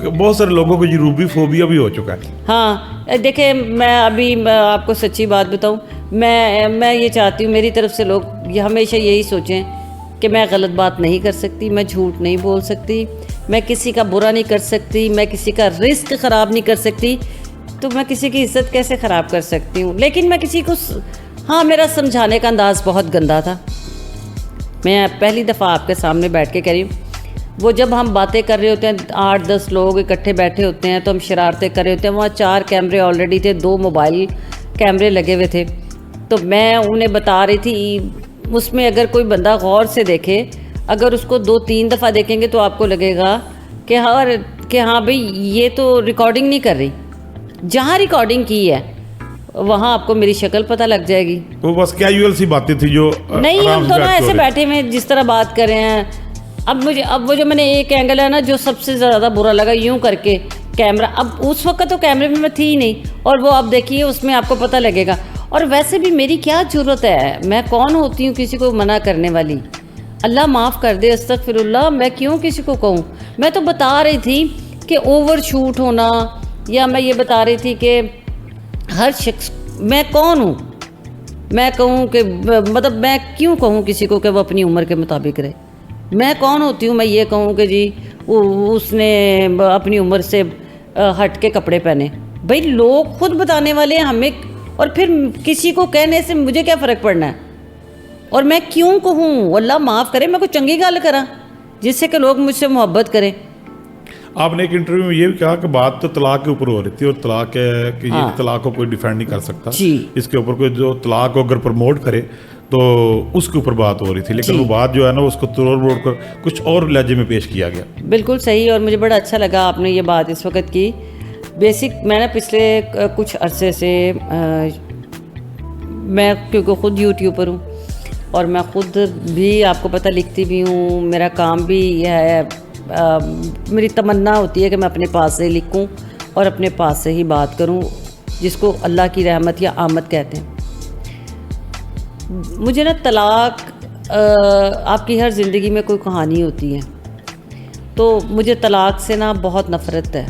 बहुत सारे लोगों को ये रूबी फोबिया भी हो चुका है। हाँ, देखिए मैं आपको सच्ची बात बताऊं, मैं ये चाहती हूँ मेरी तरफ से लोग ये हमेशा यही सोचें कि मैं गलत बात नहीं कर सकती, मैं झूठ नहीं बोल सकती, मैं किसी का बुरा नहीं कर सकती, मैं किसी का रिस्क ख़राब नहीं कर सकती, तो मैं किसी की इज्जत कैसे ख़राब कर सकती हूँ। लेकिन मैं किसी को, हाँ, मेरा समझाने का अंदाज़ बहुत गंदा था। मैं पहली दफ़ा आपके सामने बैठ के कह रही हूँ, वो जब हम बातें कर रहे होते हैं 8-10 लोग इकट्ठे बैठे होते हैं तो हम शरारतें कर रहे होते हैं, वहाँ 4 कैमरे ऑलरेडी थे, 2 मोबाइल कैमरे लगे हुए थे, तो मैं उन्हें बता रही थी उसमें अगर कोई बंदा गौर से देखे, अगर उसको 2-3 दफ़ा देखेंगे तो आपको लगेगा कि हाँ भाई ये तो रिकॉर्डिंग नहीं कर रही, जहाँ रिकॉर्डिंग की है वहाँ आपको मेरी शक्ल पता लग जाएगी। वो बस कैजुअल सी बातें थी जो नहीं, आराम हम से तो ना बैठ के ऐसे हो रही बैठे हुए हैं, जिस तरह बात कर रहे हैं। अब वो जो मैंने एक एंगल है ना जो सबसे ज़्यादा बुरा लगा, यूं करके कैमरा, अब उस वक्त तो कैमरे में मैं थी ही नहीं, और वो आप देखिए उसमें आपको पता लगेगा। और वैसे भी मेरी क्या ज़रूरत है, मैं कौन होती हूँ किसी को मना करने वाली। अल्लाह माफ़ कर दे, अस्तगफिरुल्लाह, मैं क्यों किसी को कहूँ। मैं तो बता रही थी कि ओवर शूट होना, या मैं ये बता रही थी कि हर शख्स, मैं कौन हूँ मैं कहूँ कि मतलब मैं क्यों कहूँ किसी को कि वो अपनी उम्र के मुताबिक रहे। मैं कौन होती हूँ मैं ये कहूँ कि जी उसने अपनी उम्र से हट के कपड़े पहने। भाई लोग खुद बताने वाले हैं हमें, और फिर किसी को कहने से मुझे क्या फ़र्क पड़ना है, और मैं क्यों कहूँ। अल्लाह माफ़ करे, मैं कोई चंगी गल करा जिससे कि लोग मुझसे मोहब्बत करें। आपने एक इंटरव्यू में ये भी कहा कि बात तो तलाक के ऊपर हो रही थी, और तलाक है कि ये तलाक को कोई डिफेंड नहीं कर सकता जी। इसके ऊपर कोई जो तलाक को अगर प्रमोट करे तो उसके ऊपर बात हो रही थी, लेकिन वो बात जो है ना उसको तोड़ मोड़ कर कुछ और लहजे में पेश किया गया। बिल्कुल सही, और मुझे बड़ा अच्छा लगा आपने ये बात इस वक्त की। बेसिक मैं ना पिछले कुछ अरसे से मैं क्योंकि ख़ुद यूट्यूबर हूँ, और मैं ख़ुद भी आपको पता लिखती भी हूँ, मेरा काम भी यह है। मेरी तमन्ना होती है कि मैं अपने पास से लिखूं और अपने पास से ही बात करूं, जिसको अल्लाह की रहमत या आमद कहते हैं। मुझे ना तलाक, आपकी हर ज़िंदगी में कोई कहानी होती है, तो मुझे तलाक से ना बहुत नफ़रत है।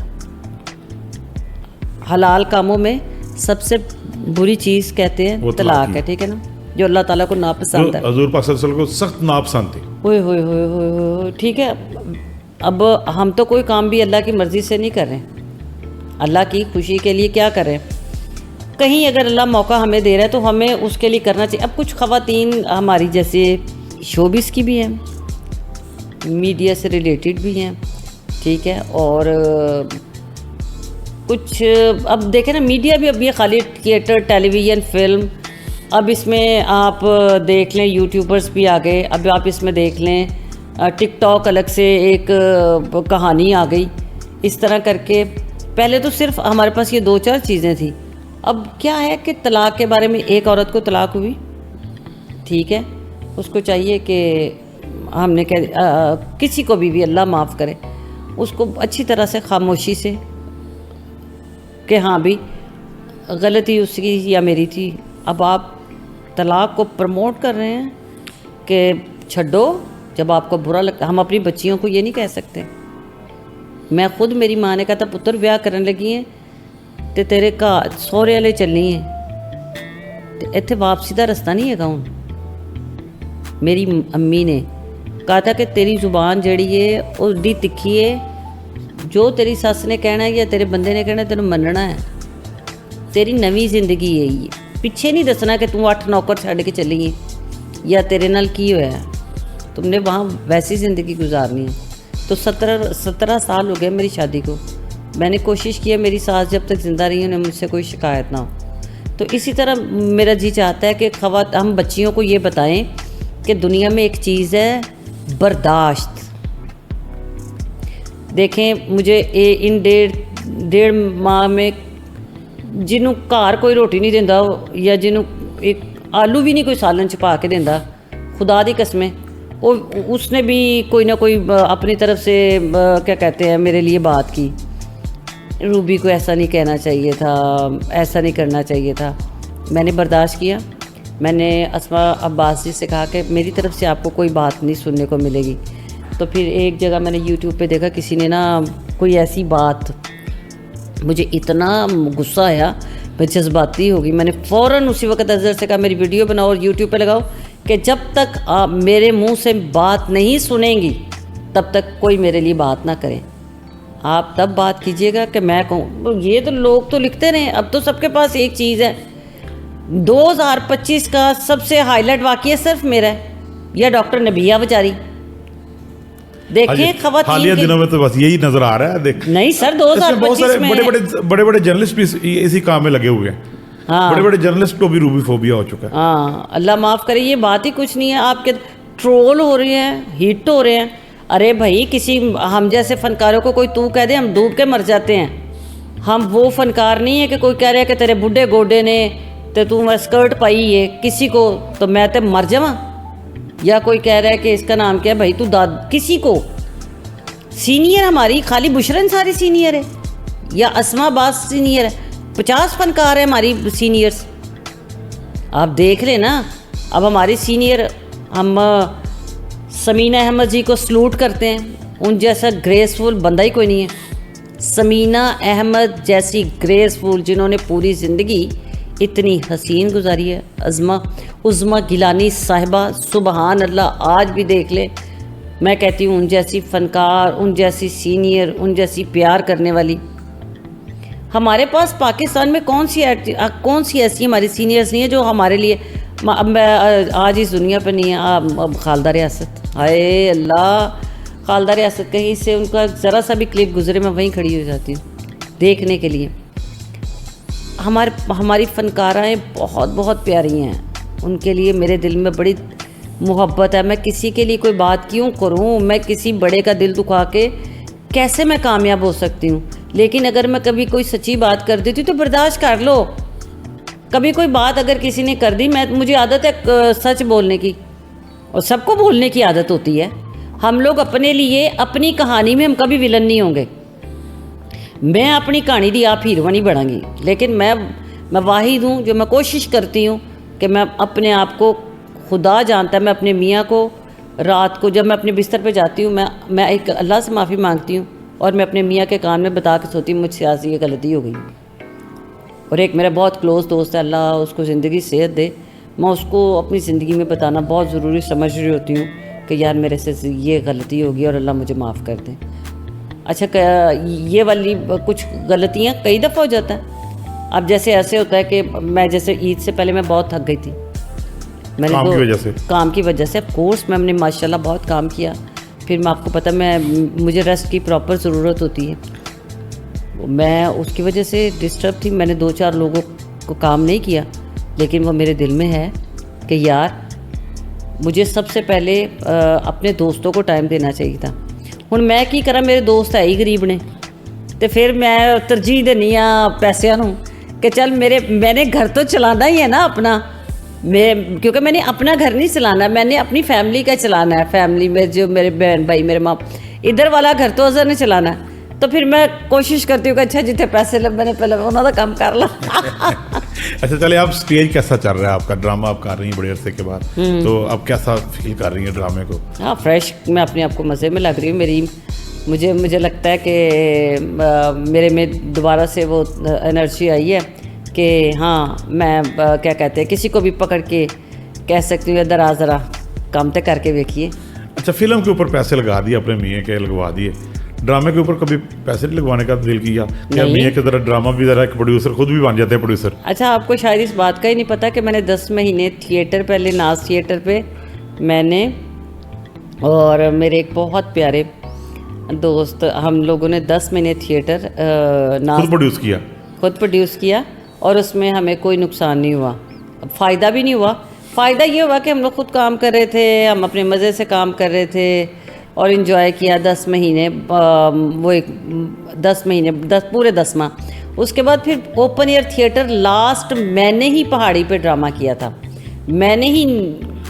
हलाल कामों में सबसे बुरी चीज़ कहते हैं तलाक है, ठीक है ना, जो अल्लाह ताला को नापसंद है, हजूर पाक सल्लल्लाहु अलैहि वसल्लम को सख्त नापसंद थी। ओए होए होए होए होए, ठीक है। अब हम तो कोई काम भी अल्लाह की मर्ज़ी से नहीं कर रहे, अल्लाह की खुशी के लिए क्या कर रहे हैं। कहीं अगर अल्लाह मौका हमें दे रहा है तो हमें उसके लिए करना चाहिए। अब कुछ ख़वातीन हमारी जैसे शोबिस की भी हैं, मीडिया से रिलेटेड भी हैं, ठीक है, और कुछ अब देखें ना, मीडिया भी अब ये खाली थिएटर, टेलीविज़न, फिल्म, अब इसमें आप देख लें यूट्यूबर्स भी आ गए, अब आप इसमें देख लें टिकटॉक अलग से एक कहानी आ गई। इस तरह करके पहले तो सिर्फ हमारे पास ये 2-4 चीज़ें थी, अब क्या है कि तलाक के बारे में, एक औरत को तलाक हुई, ठीक है, उसको चाहिए कि हमने किसी को भी अल्लाह माफ़ करे, उसको अच्छी तरह से खामोशी से कि हाँ भी गलती उसकी या मेरी थी। अब आप तलाक को प्रमोट कर रहे हैं कि छड्डो, जब आपको बुरा लगता। हम अपनी बच्चियों को ये नहीं कह सकते। मैं खुद, मेरी माँ ने कहा था पुत्र ब्याह करने लगी हैं तो तेरे घर सौरे वाले चलनी है, तो इत्थे वापसी का रास्ता नहीं है हूँ। मेरी अम्मी ने कहा था कि तेरी ज़ुबान जड़ी है उसकी तिखी है, जो तेरी सस ने कहना है या तेरे बंदे ने कहना तेन मनना है। तेरी नवी जिंदगी है ये, पिछे नहीं दसना कि तू 8 नौकर छड़ के चली है या तेरे नाल की होया है, तुमने वहाँ वैसी ज़िंदगी गुजारनी है। तो 17 साल हो गए मेरी शादी को। मैंने कोशिश किया मेरी सास जब तक ज़िंदा रही उन्हें मुझसे कोई शिकायत ना हो। तो इसी तरह मेरा जी चाहता है कि हम बच्चियों को ये बताएं कि दुनिया में एक चीज़ है बर्दाश्त। देखें मुझे इन डेढ़ माह में जिन्हों घर कोई रोटी नहीं देंदा या जिन्हों एक आलू भी नहीं कोई सालन छपा के देंदा, खुदा दी कसमें, वो उसने भी कोई ना कोई अपनी तरफ से क्या कहते हैं मेरे लिए बात की, रूबी को ऐसा नहीं कहना चाहिए था, ऐसा नहीं करना चाहिए था। मैंने बर्दाश्त किया। मैंने अस्मा अब्बास जी से कहा कि मेरी तरफ से आपको कोई बात नहीं सुनने को मिलेगी। तो फिर एक जगह मैंने यूट्यूब पे देखा किसी ने ना कोई ऐसी बात, मुझे इतना गुस्सा आया, मैं जज्बाती हो गई। मैंने फ़ौरन उसी वक्त अज़हर से कहा मेरी वीडियो बनाओ और यूट्यूब पे लगाओ कि जब तक आप मेरे मुंह से बात नहीं सुनेंगी तब तक कोई मेरे लिए बात ना करें। आप तब बात कीजिएगा कि मैं कहूँ। ये तो लोग तो लिखते रहे, अब तो सबके पास एक चीज़ है। 2025 का सबसे हाईलाइट वाक़या सिर्फ मेरा है या डॉक्टर नबिया बेचारी। देखें हालिया दिनों में तो बस यही नजर आ रहा है। देख नहीं सर, 2025 में बड़े जर्नलिस्ट भी इसी काम में लगे हुए हैं। हाँ, बड़े जर्नलिस्ट को भी रूबीफोबिया हो चुका है। हाँ, अल्लाह माफ़ करे, ये बात ही कुछ नहीं है। आपके ट्रोल हो रहे हैं, हिट हो रहे हैं। अरे भाई, किसी हम जैसे फनकारों को कोई तू कह दे हम डूब के मर जाते हैं। हम वो फनकार नहीं है कि कोई कह रहा है कि तेरे बुढ़े गोडे ने तो तू मैं स्कर्ट पाई है किसी को तो मैं तो मर जावा, या कोई कह रहा है कि इसका नाम क्या है भाई तू दाद किसी को। सीनियर हमारी खाली बुशरा अंसारी सीनियर है या अस्मा अब्बास सीनियर है, 50 फनकार है हमारी सीनियर्स। आप देख लें ना, अब हमारी सीनियर हम समीना अहमद जी को सलूट करते हैं, उन जैसा ग्रेसफुल बंदा ही कोई नहीं है। समीना अहमद जैसी ग्रेसफुल जिन्होंने पूरी ज़िंदगी इतनी हसीन गुजारी है। उज़्मा गिलानी साहिबा सुबहान अल्लाह, आज भी देख ले, मैं कहती हूँ उन जैसी फ़नकार, उन जैसी सीनियर, उन जैसी प्यार करने वाली हमारे पास पाकिस्तान में कौन सी ऐसी हमारी सीनियर्स नहीं है जो हमारे लिए। अब मैं आज इस दुनिया पर नहीं है। अब खालदा रियासत, हाय अल्लाह, खालदा रियासत कहीं से उनका ज़रा सा भी क्लिप गुजरे मैं वहीं खड़ी हो जाती हूँ देखने के लिए। हमारी फ़नकाराएँ बहुत बहुत प्यारी हैं, उनके लिए मेरे दिल में बड़ी मोहब्बत है। मैं किसी के लिए कोई बात क्यों करूं, मैं किसी बड़े का दिल दुखा के कैसे मैं कामयाब हो सकती हूं। लेकिन अगर मैं कभी कोई सच्ची बात कर देती तो बर्दाश्त कर लो। कभी कोई बात अगर किसी ने कर दी, मुझे आदत है सच बोलने की, और सबको बोलने की आदत होती है। हम लोग अपने लिए अपनी कहानी में हम कभी विलन नहीं होंगे। मैं अपनी कहानी दी आप हीरो नहीं बनांगी, लेकिन मैं वाहिद हूँ जो मैं कोशिश करती हूँ कि मैं अपने आप को, खुदा जानता है, मैं अपने मियाँ को रात को जब मैं अपने बिस्तर पे जाती हूँ मैं एक अल्लाह से माफ़ी मांगती हूँ और मैं अपने मियाँ के कान में बता के सोती हूँ मुझसे आज ये गलती हो गई। और एक मेरा बहुत क्लोज़ दोस्त है, अल्लाह उसको ज़िंदगी सेहत दे, मैं उसको अपनी ज़िंदगी में बताना बहुत ज़रूरी समझ रही होती हूँ कि यार मेरे से ये गलती होगी और अल्लाह मुझे माफ़ कर दे। अच्छा, ये वाली कुछ गलतियाँ कई दफ़ा हो जाता है। अब जैसे ऐसे होता है कि मैं जैसे ईद से पहले मैं बहुत थक गई थी, मैंने काम की वजह से ऑफ कोर्स मैंने माशाल्लाह बहुत काम किया। फिर मैं आपको पता मुझे रेस्ट की प्रॉपर ज़रूरत होती है, मैं उसकी वजह से डिस्टर्ब थी। मैंने 2-4 लोगों को काम नहीं किया, लेकिन वो मेरे दिल में है कि यार मुझे सबसे पहले अपने दोस्तों को टाइम देना चाहिए था। हुण मैं की करा, मेरे दोस्त है ही गरीब ने, तो फिर मैं तरजीह देनी पैसों नूं कि चल मैंने घर तो चलाना ही है ना अपना, क्योंकि मैंने अपना घर नहीं चलाना, मैंने अपनी फैमिली का चलाना है। फैमिली में जो मेरे बहन भाई, मेरे माँ, इधर वाला घर तो अजर ने चलाना है। तो फिर मैं कोशिश करती हूँ कि अच्छा जितने पैसे लग मैंने पहले उन्होंने काम कर ला। अच्छा चले, आप स्टेज कैसा चल रहा है आपका? ड्रामा आप कर रही हैं बड़े अरसे के बाद, तो अब कैसा फील कर रही हैं ड्रामे को? हाँ, फ्रेश, मैं अपने आप को मज़े में लग रही हूँ। मुझे लगता है कि मेरे में दोबारा से वो एनर्जी आई है कि हाँ मैं क्या कहते हैं, किसी को भी पकड़ के कह सकती हूँ इधर आ ज़रा काम तक करके देखिए। अच्छा, फिल्म के ऊपर पैसे लगा दिए अपने मियाँ के, लगवा दिए, ड्रामे के ऊपर कभी पैसे नहीं लगवाने का दिल किया? क्या मियाँ की तरह ड्रामा भी ज़रा एक प्रोड्यूसर खुद भी बन जाते हैं प्रोड्यूसर? अच्छा, आपको शायद इस बात का ही नहीं पता कि मैंने 10 महीने थिएटर, पहले नाज थिएटर पे मैंने और मेरे एक बहुत प्यारे दोस्त, हम लोगों ने 10 महीने थिएटर खुद प्रोड्यूस किया और उसमें हमें कोई नुकसान नहीं हुआ, फ़ायदा भी नहीं हुआ। फ़ायदा ये हुआ कि हम लोग खुद काम कर रहे थे, हम अपने मज़े से काम कर रहे थे और इन्जॉय किया 10 महीने, वो एक 10 महीने, पूरे 10 माह। उसके बाद फिर ओपन एयर थिएटर लास्ट मैंने ही पहाड़ी पे ड्रामा किया था, मैंने ही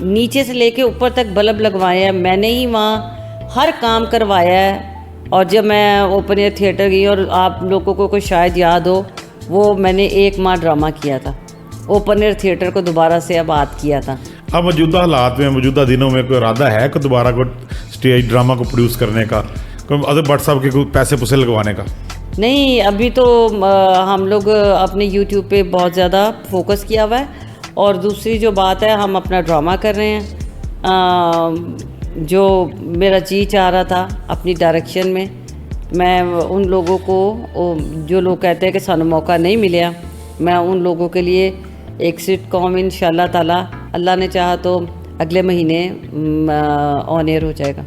नीचे से लेके ऊपर तक बल्ब लगवाए हैं, मैंने ही वहाँ हर काम करवाया है। और जब मैं ओपन एयर थिएटर गई, और आप लोगों को शायद याद हो, वो मैंने 1 माह ड्रामा किया था, ओपन एयर थिएटर को दोबारा से आबाद किया था। अब मौजूदा हालात में, मौजूदा दिनों में कोई इरादा है कि दोबारा को स्टेज ड्रामा को प्रोड्यूस करने का, अदर भट्ट साहब के पैसे लगवाने का? नहीं, अभी तो हम लोग अपने यूट्यूब पे बहुत ज़्यादा फोकस किया हुआ है, और दूसरी जो बात है, हम अपना ड्रामा कर रहे हैं। जो मेरा जी चाह रहा था अपनी डायरेक्शन में, मैं उन लोगों को, जो लोग कहते हैं कि सानू मौका नहीं मिला, मैं उन लोगों के लिए एक सिटकॉम इंशाल्लाह ताला, अल्लाह ने चाहा तो अगले महीने ऑन एयर हो जाएगा।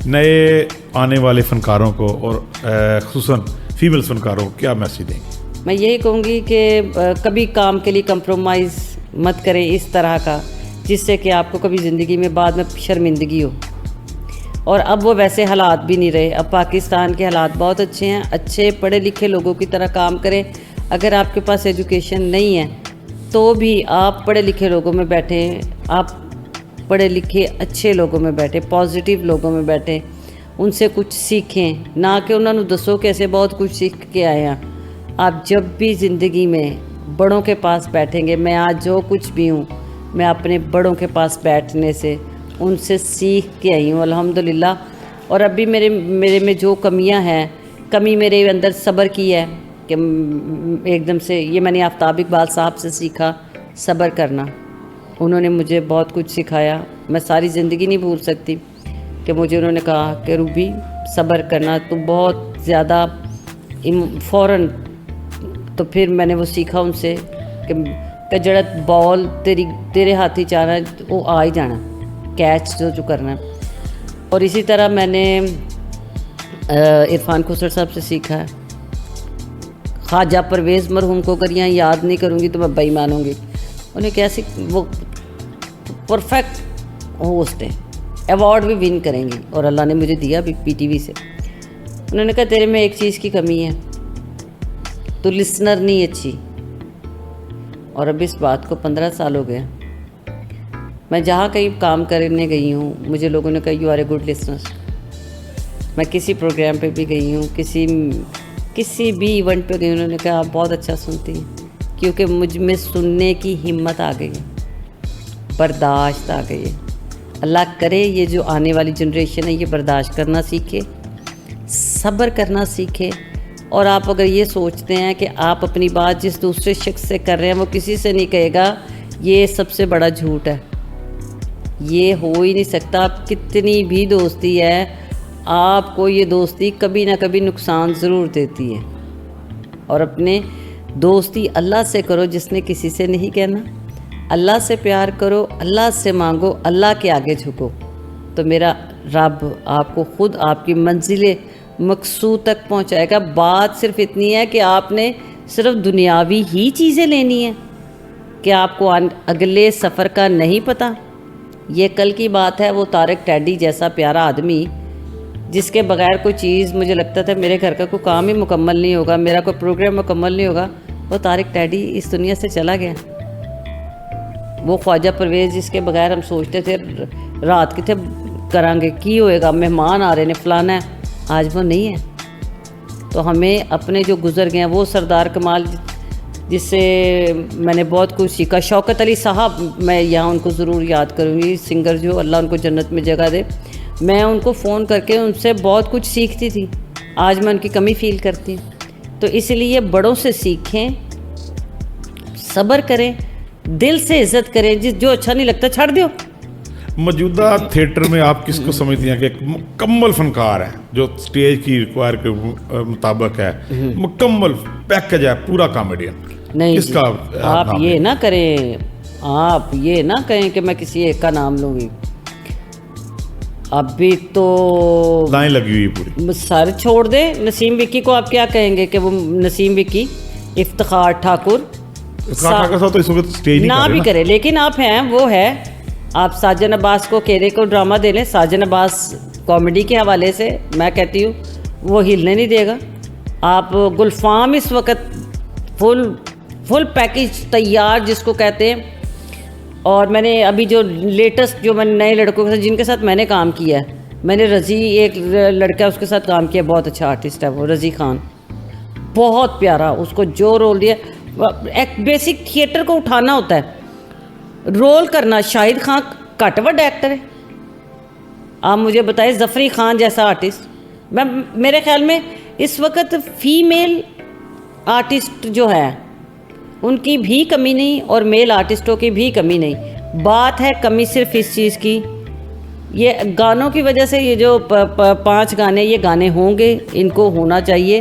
नए आने वाले फ़नकारों को और ख़ुसूसन फीमेल फ़नकारों को क्या मैसेज देंगे? मैं यही कहूँगी कि कभी काम के लिए कंप्रोमाइज़ मत करें इस तरह का, जिससे कि आपको कभी ज़िंदगी में बाद में शर्मिंदगी हो। और अब वो वैसे हालात भी नहीं रहे। अब पाकिस्तान के हालात बहुत अच्छे हैं। अच्छे पढ़े लिखे लोगों की तरह काम करें। अगर आपके पास एजुकेशन नहीं है तो भी आप पढ़े लिखे लोगों में बैठें, आप पढ़े लिखे अच्छे लोगों में बैठे, पॉजिटिव लोगों में बैठे, उनसे कुछ सीखें, ना कि उन्होंने दसो कैसे बहुत कुछ सीख के आए हैं। आप जब भी ज़िंदगी में बड़ों के पास बैठेंगे, मैं आज जो कुछ भी हूँ मैं अपने बड़ों के पास बैठने से उनसे सीख के आई हूँ अल्हम्दुलिल्लाह। और अभी मेरे में जो कमियाँ हैं, कमी मेरे अंदर सब्र की है कि एकदम से ये मैंने आफ्ताब इकबाल साहब से सीखा सब्र करना। उन्होंने मुझे बहुत कुछ सिखाया, मैं सारी ज़िंदगी नहीं भूल सकती कि मुझे उन्होंने कहा कि रूबी सब्र करना, तो बहुत ज़्यादा फ़ौरन। तो फिर मैंने वो सीखा उनसे कि जड़ा बॉल तेरे हाथ ही जाना है वो आ ही जाना, कैच जो करना है। और इसी तरह मैंने इरफान खुसर साहब से सीखा है। ख्वाजा परवेज़ मरहूम को अगर यहाँ याद नहीं करूँगी तो मैं बेईमान होंगी। उन्हें कैसे वो परफेक्ट होस्ट है, अवार्ड भी विन करेंगी और अल्लाह ने मुझे दिया भी पीटीवी से। उन्होंने कहा तेरे में एक चीज़ की कमी है, तो लिसनर नहीं अच्छी। और अब इस बात को 15 साल हो गए। मैं जहाँ कहीं काम करने गई हूँ मुझे लोगों ने कहा you are a good listener. मैं किसी प्रोग्राम पे भी गई हूँ, किसी भी इवेंट पे गई, उन्होंने कहा आप बहुत अच्छा सुनती हैं, क्योंकि मुझ में सुनने की हिम्मत आ गई है, बर्दाश्त आ गई है। अल्लाह करे ये जो आने वाली जनरेशन है ये बर्दाश्त करना सीखे, सब्र करना सीखे। और आप अगर ये सोचते हैं कि आप अपनी बात जिस दूसरे शख्स से कर रहे हैं वो किसी से नहीं कहेगा, ये सबसे बड़ा झूठ है। ये हो ही नहीं सकता। आप कितनी भी दोस्ती है, आपको ये दोस्ती कभी ना कभी नुकसान ज़रूर देती है। और अपने दोस्ती अल्लाह से करो जिसने किसी से नहीं कहना। अल्लाह से प्यार करो, अल्लाह से मांगो, अल्लाह के आगे झुको, तो मेरा रब आपको खुद आपकी मंजिल मकसूद तक पहुंचाएगा। बात सिर्फ इतनी है कि आपने सिर्फ दुनियावी ही चीज़ें लेनी है कि आपको अगले सफ़र का नहीं पता। ये कल की बात है, वो तारिक टैडी जैसा प्यारा आदमी जिसके बगैर कोई चीज़, मुझे लगता था मेरे घर का कोई काम ही मुकम्मल नहीं होगा, मेरा कोई प्रोग्राम मुकम्मल नहीं होगा, वो तारिक टैडी इस दुनिया से चला गया। वो ख्वाजा परवेज़ जिसके बगैर हम सोचते थे रात कितने करांगे, की होएगा, मेहमान आ रहे ने, फलाना है, आज वो नहीं है। तो हमें अपने जो गुज़र गए हैं, वो सरदार कमाल जिससे मैंने बहुत कुछ सीखा, शौकत अली साहब, मैं यहाँ उनको ज़रूर याद करूँगी, सिंगर जो, अल्लाह उनको जन्नत में जगह दे। मैं उनको फ़ोन करके उनसे बहुत कुछ सीखती थी, आज मैं उनकी कमी फ़ील करती हूँ। तो इसलिए बड़ों से सीखें, सब्र करें, दिल से इज़्ज़त करें, जो अच्छा नहीं लगता छोड़ दो। मौजूदा थिएटर में आप किसको समझती हैं कि एक मुकम्मल फनकार है, जो स्टेज की रिक्वायर के मुताबिक है, मुकम्मल पैकेज है, पूरा कॉमेडियन? नहीं किसका आप ये ना करें, आप ये ना कहें कि मैं किसी एक का नाम लूँगी। अभी तो लाइन लगी हुई पूरी, सारे छोड़ दे। नसीम विक्की को आप क्या कहेंगे कि वो नसीम विक्की, इफ्तिखार ठाकुर तो इस वक्त स्टेज ना भी करे, लेकिन आप हैं, वो है। आप साजन अब्बास को केरे को ड्रामा दे लें, साजन अब्बास कॉमेडी के हवाले से मैं कहती हूँ वो हिलने नहीं देगा। आप गुलफाम इस वक्त फुल पैकेज तैयार जिसको कहते हैं। और मैंने अभी जो लेटेस्ट जो मैंने नए लड़कों के साथ जिनके साथ मैंने काम किया है, मैंने रज़ी, एक लड़का है उसके साथ काम किया, बहुत अच्छा आर्टिस्ट है वो, रज़ी खान, बहुत प्यारा। उसको जो रोल दिया, एक बेसिक थिएटर को उठाना होता है, रोल करना। शाहिद खान घट वड्डा एक्टर है, आप मुझे बताइए ज़फ़री खान जैसा आर्टिस्ट। मेरे ख्याल में इस वक्त फ़ीमेल आर्टिस्ट जो है उनकी भी कमी नहीं और मेल आर्टिस्टों की भी कमी नहीं। बात है कमी सिर्फ इस चीज़ की, ये गानों की वजह से। ये जो 5 गाने, ये गाने होंगे, इनको होना चाहिए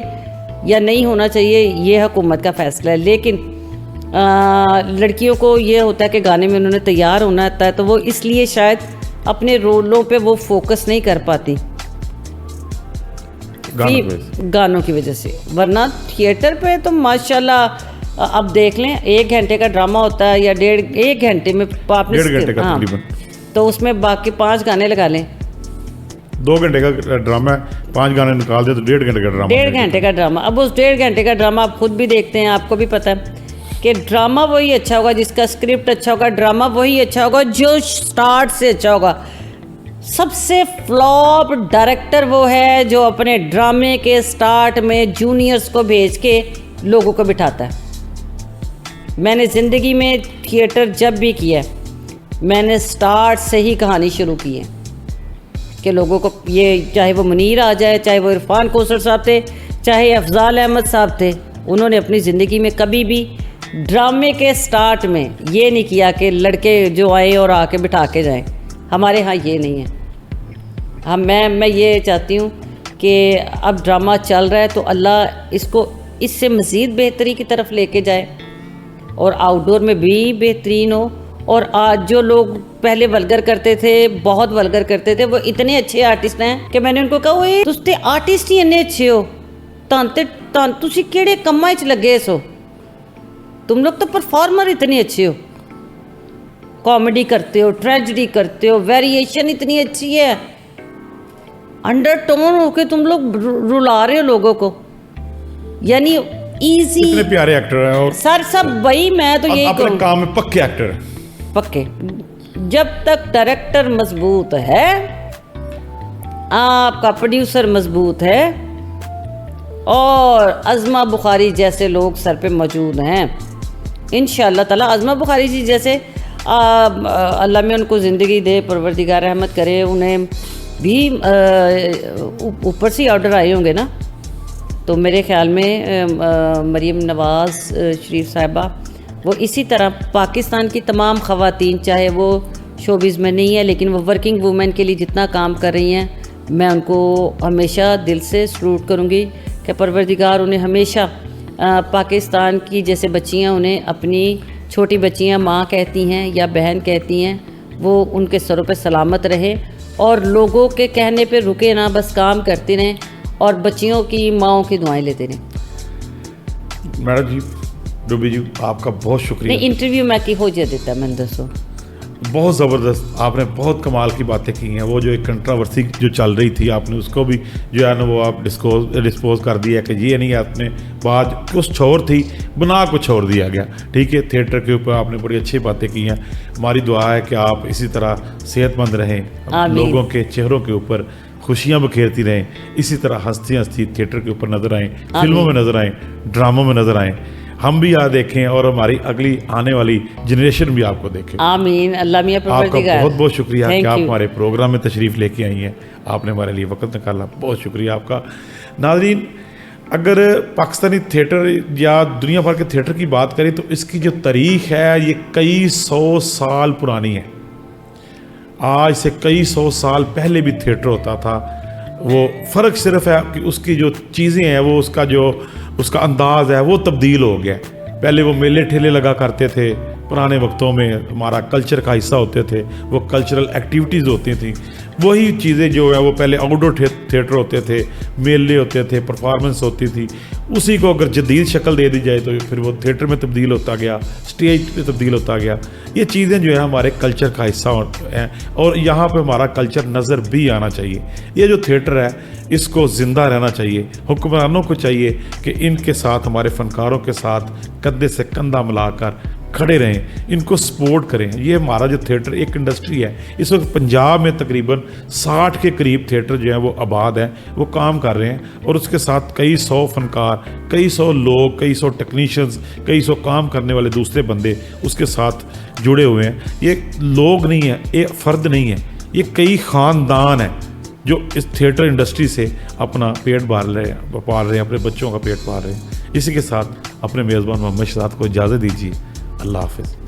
या नहीं होना चाहिए, ये हुकूमत का फ़ैसला है। लेकिन लड़कियों को ये होता है कि गाने में उन्होंने तैयार होना होता है, तो वो इसलिए शायद अपने रोलों पे वो फोकस नहीं कर पाती गानों की वजह से। वरना थिएटर पे तो माशाल्लाह अब देख लें, 1 घंटे का ड्रामा होता है या 1 घंटे में आपने, डेढ़ घंटे का हाँ, तकरीबन, तो उसमें बाकी 5 गाने लगा लें, 2 घंटे का ड्रामा है, 5 गाने निकाल दे तो 1.5 घंटे का ड्रामा। 1.5 घंटे का ड्रामा। अब उस 1.5 घंटे का ड्रामा आप खुद भी देखते हैं, आपको भी पता है कि ड्रामा वही अच्छा होगा जिसका स्क्रिप्ट अच्छा होगा, ड्रामा वही अच्छा होगा जो स्टार्ट से अच्छा होगा। सबसे फ्लॉप डायरेक्टर वो है जो अपने ड्रामे के स्टार्ट में जूनियर्स को भेज के लोगों को बिठाता है। मैंने ज़िंदगी में थिएटर जब भी किया है, मैंने स्टार्ट से ही कहानी शुरू की है कि लोगों को, ये चाहे वो मुनीर आ जाए, चाहे वो इरफान कोसर साहब थे, चाहे अफजाल अहमद साहब थे, उन्होंने अपनी ज़िंदगी में कभी भी ड्रामे के स्टार्ट में ये नहीं किया कि लड़के जो आए और आके बिठा के जाएं। हमारे यहाँ ये नहीं है। मैं ये चाहती हूँ कि अब ड्रामा चल रहा है तो अल्लाह इसको इससे मज़ीद बेहतरी की तरफ लेके जाए और आउटडोर में भी बेहतरीन हो। और आज जो लोग पहले वल्गर करते थे, बहुत वल्गर करते थे, वो इतने अच्छे आर्टिस्ट हैं कि मैंने उनको कहा ओए तुस्ते आर्टिस्ट ही इन्ने अच्छे हो, तुसी केड़े कम्मा च लगे सो, तुम लोग तो परफॉर्मर इतने अच्छे हो, कॉमेडी करते हो, ट्रेजेडी करते हो, वेरिएशन इतनी अच्छी है, अंडरटोन होके तुम लोग रुला रहे हो लोगों को, यानी इजी। इतने प्यारे एक्टर हैं और सर सब वही, मैं तो यही अपने काम में पक्के एक्टर हैं। पक्के। जब तक डायरेक्टर मजबूत है, आपका प्रोड्यूसर मजबूत है और अज़मा बुखारी जैसे लोग सर पे मौजूद हैं, इंशाअल्लाह ताला अज़मा बुखारी जी जैसे अल्लाह में उनको ज़िंदगी दे, परवरदिगार रहमत करे, उन्हें भी ऊपर से ऑर्डर आए होंगे ना, तो मेरे ख़्याल में मरीम नवाज़ शरीफ साहिबा वो इसी तरह पाकिस्तान की तमाम ख़वातीन, चाहे वो शोबिज़ में नहीं है लेकिन वो वर्किंग वूमेन के लिए जितना काम कर रही हैं, मैं उनको हमेशा दिल से सलूट करूँगी कि परवरदिगार उन्हें हमेशा पाकिस्तान की जैसे बच्चियाँ उन्हें अपनी छोटी बच्चियाँ माँ कहती हैं या बहन कहती हैं, वो उनके सरों पे सलामत रहे और लोगों के कहने पे रुके ना, बस काम करते रहें और बच्चियों की माँओं की दुआएं लेते रहें। मैडम जी, डूबी जी, आपका बहुत शुक्रिया। नहीं, इंटरव्यू मैं की हो जाए देता, मैंने दसो बहुत ज़बरदस्त, आपने बहुत कमाल की बातें की हैं। वो जो एक कंट्रावर्सी जो चल रही थी, आपने उसको भी जो है ना वो आप डिस्पोज कर दिया कि ये नहीं, आपने बात कुछ और थी बना कुछ और दिया गया। ठीक है, थिएटर के ऊपर आपने बड़ी अच्छी बातें की हैं। हमारी दुआ है कि आप इसी तरह सेहतमंद रहें, लोगों के चेहरों के ऊपर खुशियाँ बखेरती रहें, इसी तरह हंसती हंसती थिएटर के ऊपर नज़र आएँ, फिल्मों में नज़र आएँ, ड्रामों में नज़र आएँ, हम भी यहाँ देखें और हमारी अगली आने वाली जनरेशन भी आपको देखे। आमीन। अल्लाह मियां परवरदिगार। आपका बहुत बहुत शुक्रिया कि आप हमारे प्रोग्राम में तशरीफ़ लेके आई हैं, आपने हमारे लिए वक्त निकाला, बहुत शुक्रिया आपका। नाज़रीन, अगर पाकिस्तानी थिएटर या दुनिया भर के थिएटर की बात करें तो इसकी जो तारीख़ है ये कई सौ साल पुरानी है। आज से कई सौ साल पहले भी थिएटर होता था। वो फ़र्क सिर्फ है कि उसकी जो चीज़ें हैं, वो उसका अंदाज़ है वो तब्दील हो गया। पहले वो मेले ठेले लगा करते थे, पुराने वक्तों में हमारा कल्चर का हिस्सा होते थे, वो कल्चरल एक्टिविटीज़ होती थी। वही चीज़ें जो है वो पहले आउटडोर थिएटर होते थे, मेले होते थे, परफॉर्मेंस होती थी। उसी को अगर जदीद शक्ल दे दी जाए तो फिर वो थिएटर में तब्दील होता गया, स्टेज पे तब्दील होता गया। ये चीज़ें जो है हमारे कल्चर का हिस्सा हैं और यहाँ पे हमारा कल्चर नज़र भी आना चाहिए। ये जो थिएटर है इसको ज़िंदा रहना चाहिए। हुक्मरानों को चाहिए कि इनके साथ, हमारे फ़नकारों के साथ कंधे से कंधा मिलाकर खड़े रहें, इनको सपोर्ट करें। ये हमारा जो थिएटर एक इंडस्ट्री है। इस वक्त पंजाब में तकरीबन 60 के करीब थिएटर जो हैं वो आबाद हैं, वो काम कर रहे हैं और उसके साथ कई सौ फनकार, कई सौ लोग, कई सौ टेक्नीशियंस, कई सौ काम करने वाले दूसरे बंदे उसके साथ जुड़े हुए हैं। ये लोग नहीं है, ये फ़र्द नहीं है, ये कई ख़ानदान हैं जो इस थिएटर इंडस्ट्री से अपना पेट पाल रहे हैं, अपने बच्चों का पेट पाल रहे हैं। इसी के साथ अपने मेज़बान मोहम्मद शहजाद को इजाज़त दीजिए। अल्लाह हाफ़िज़।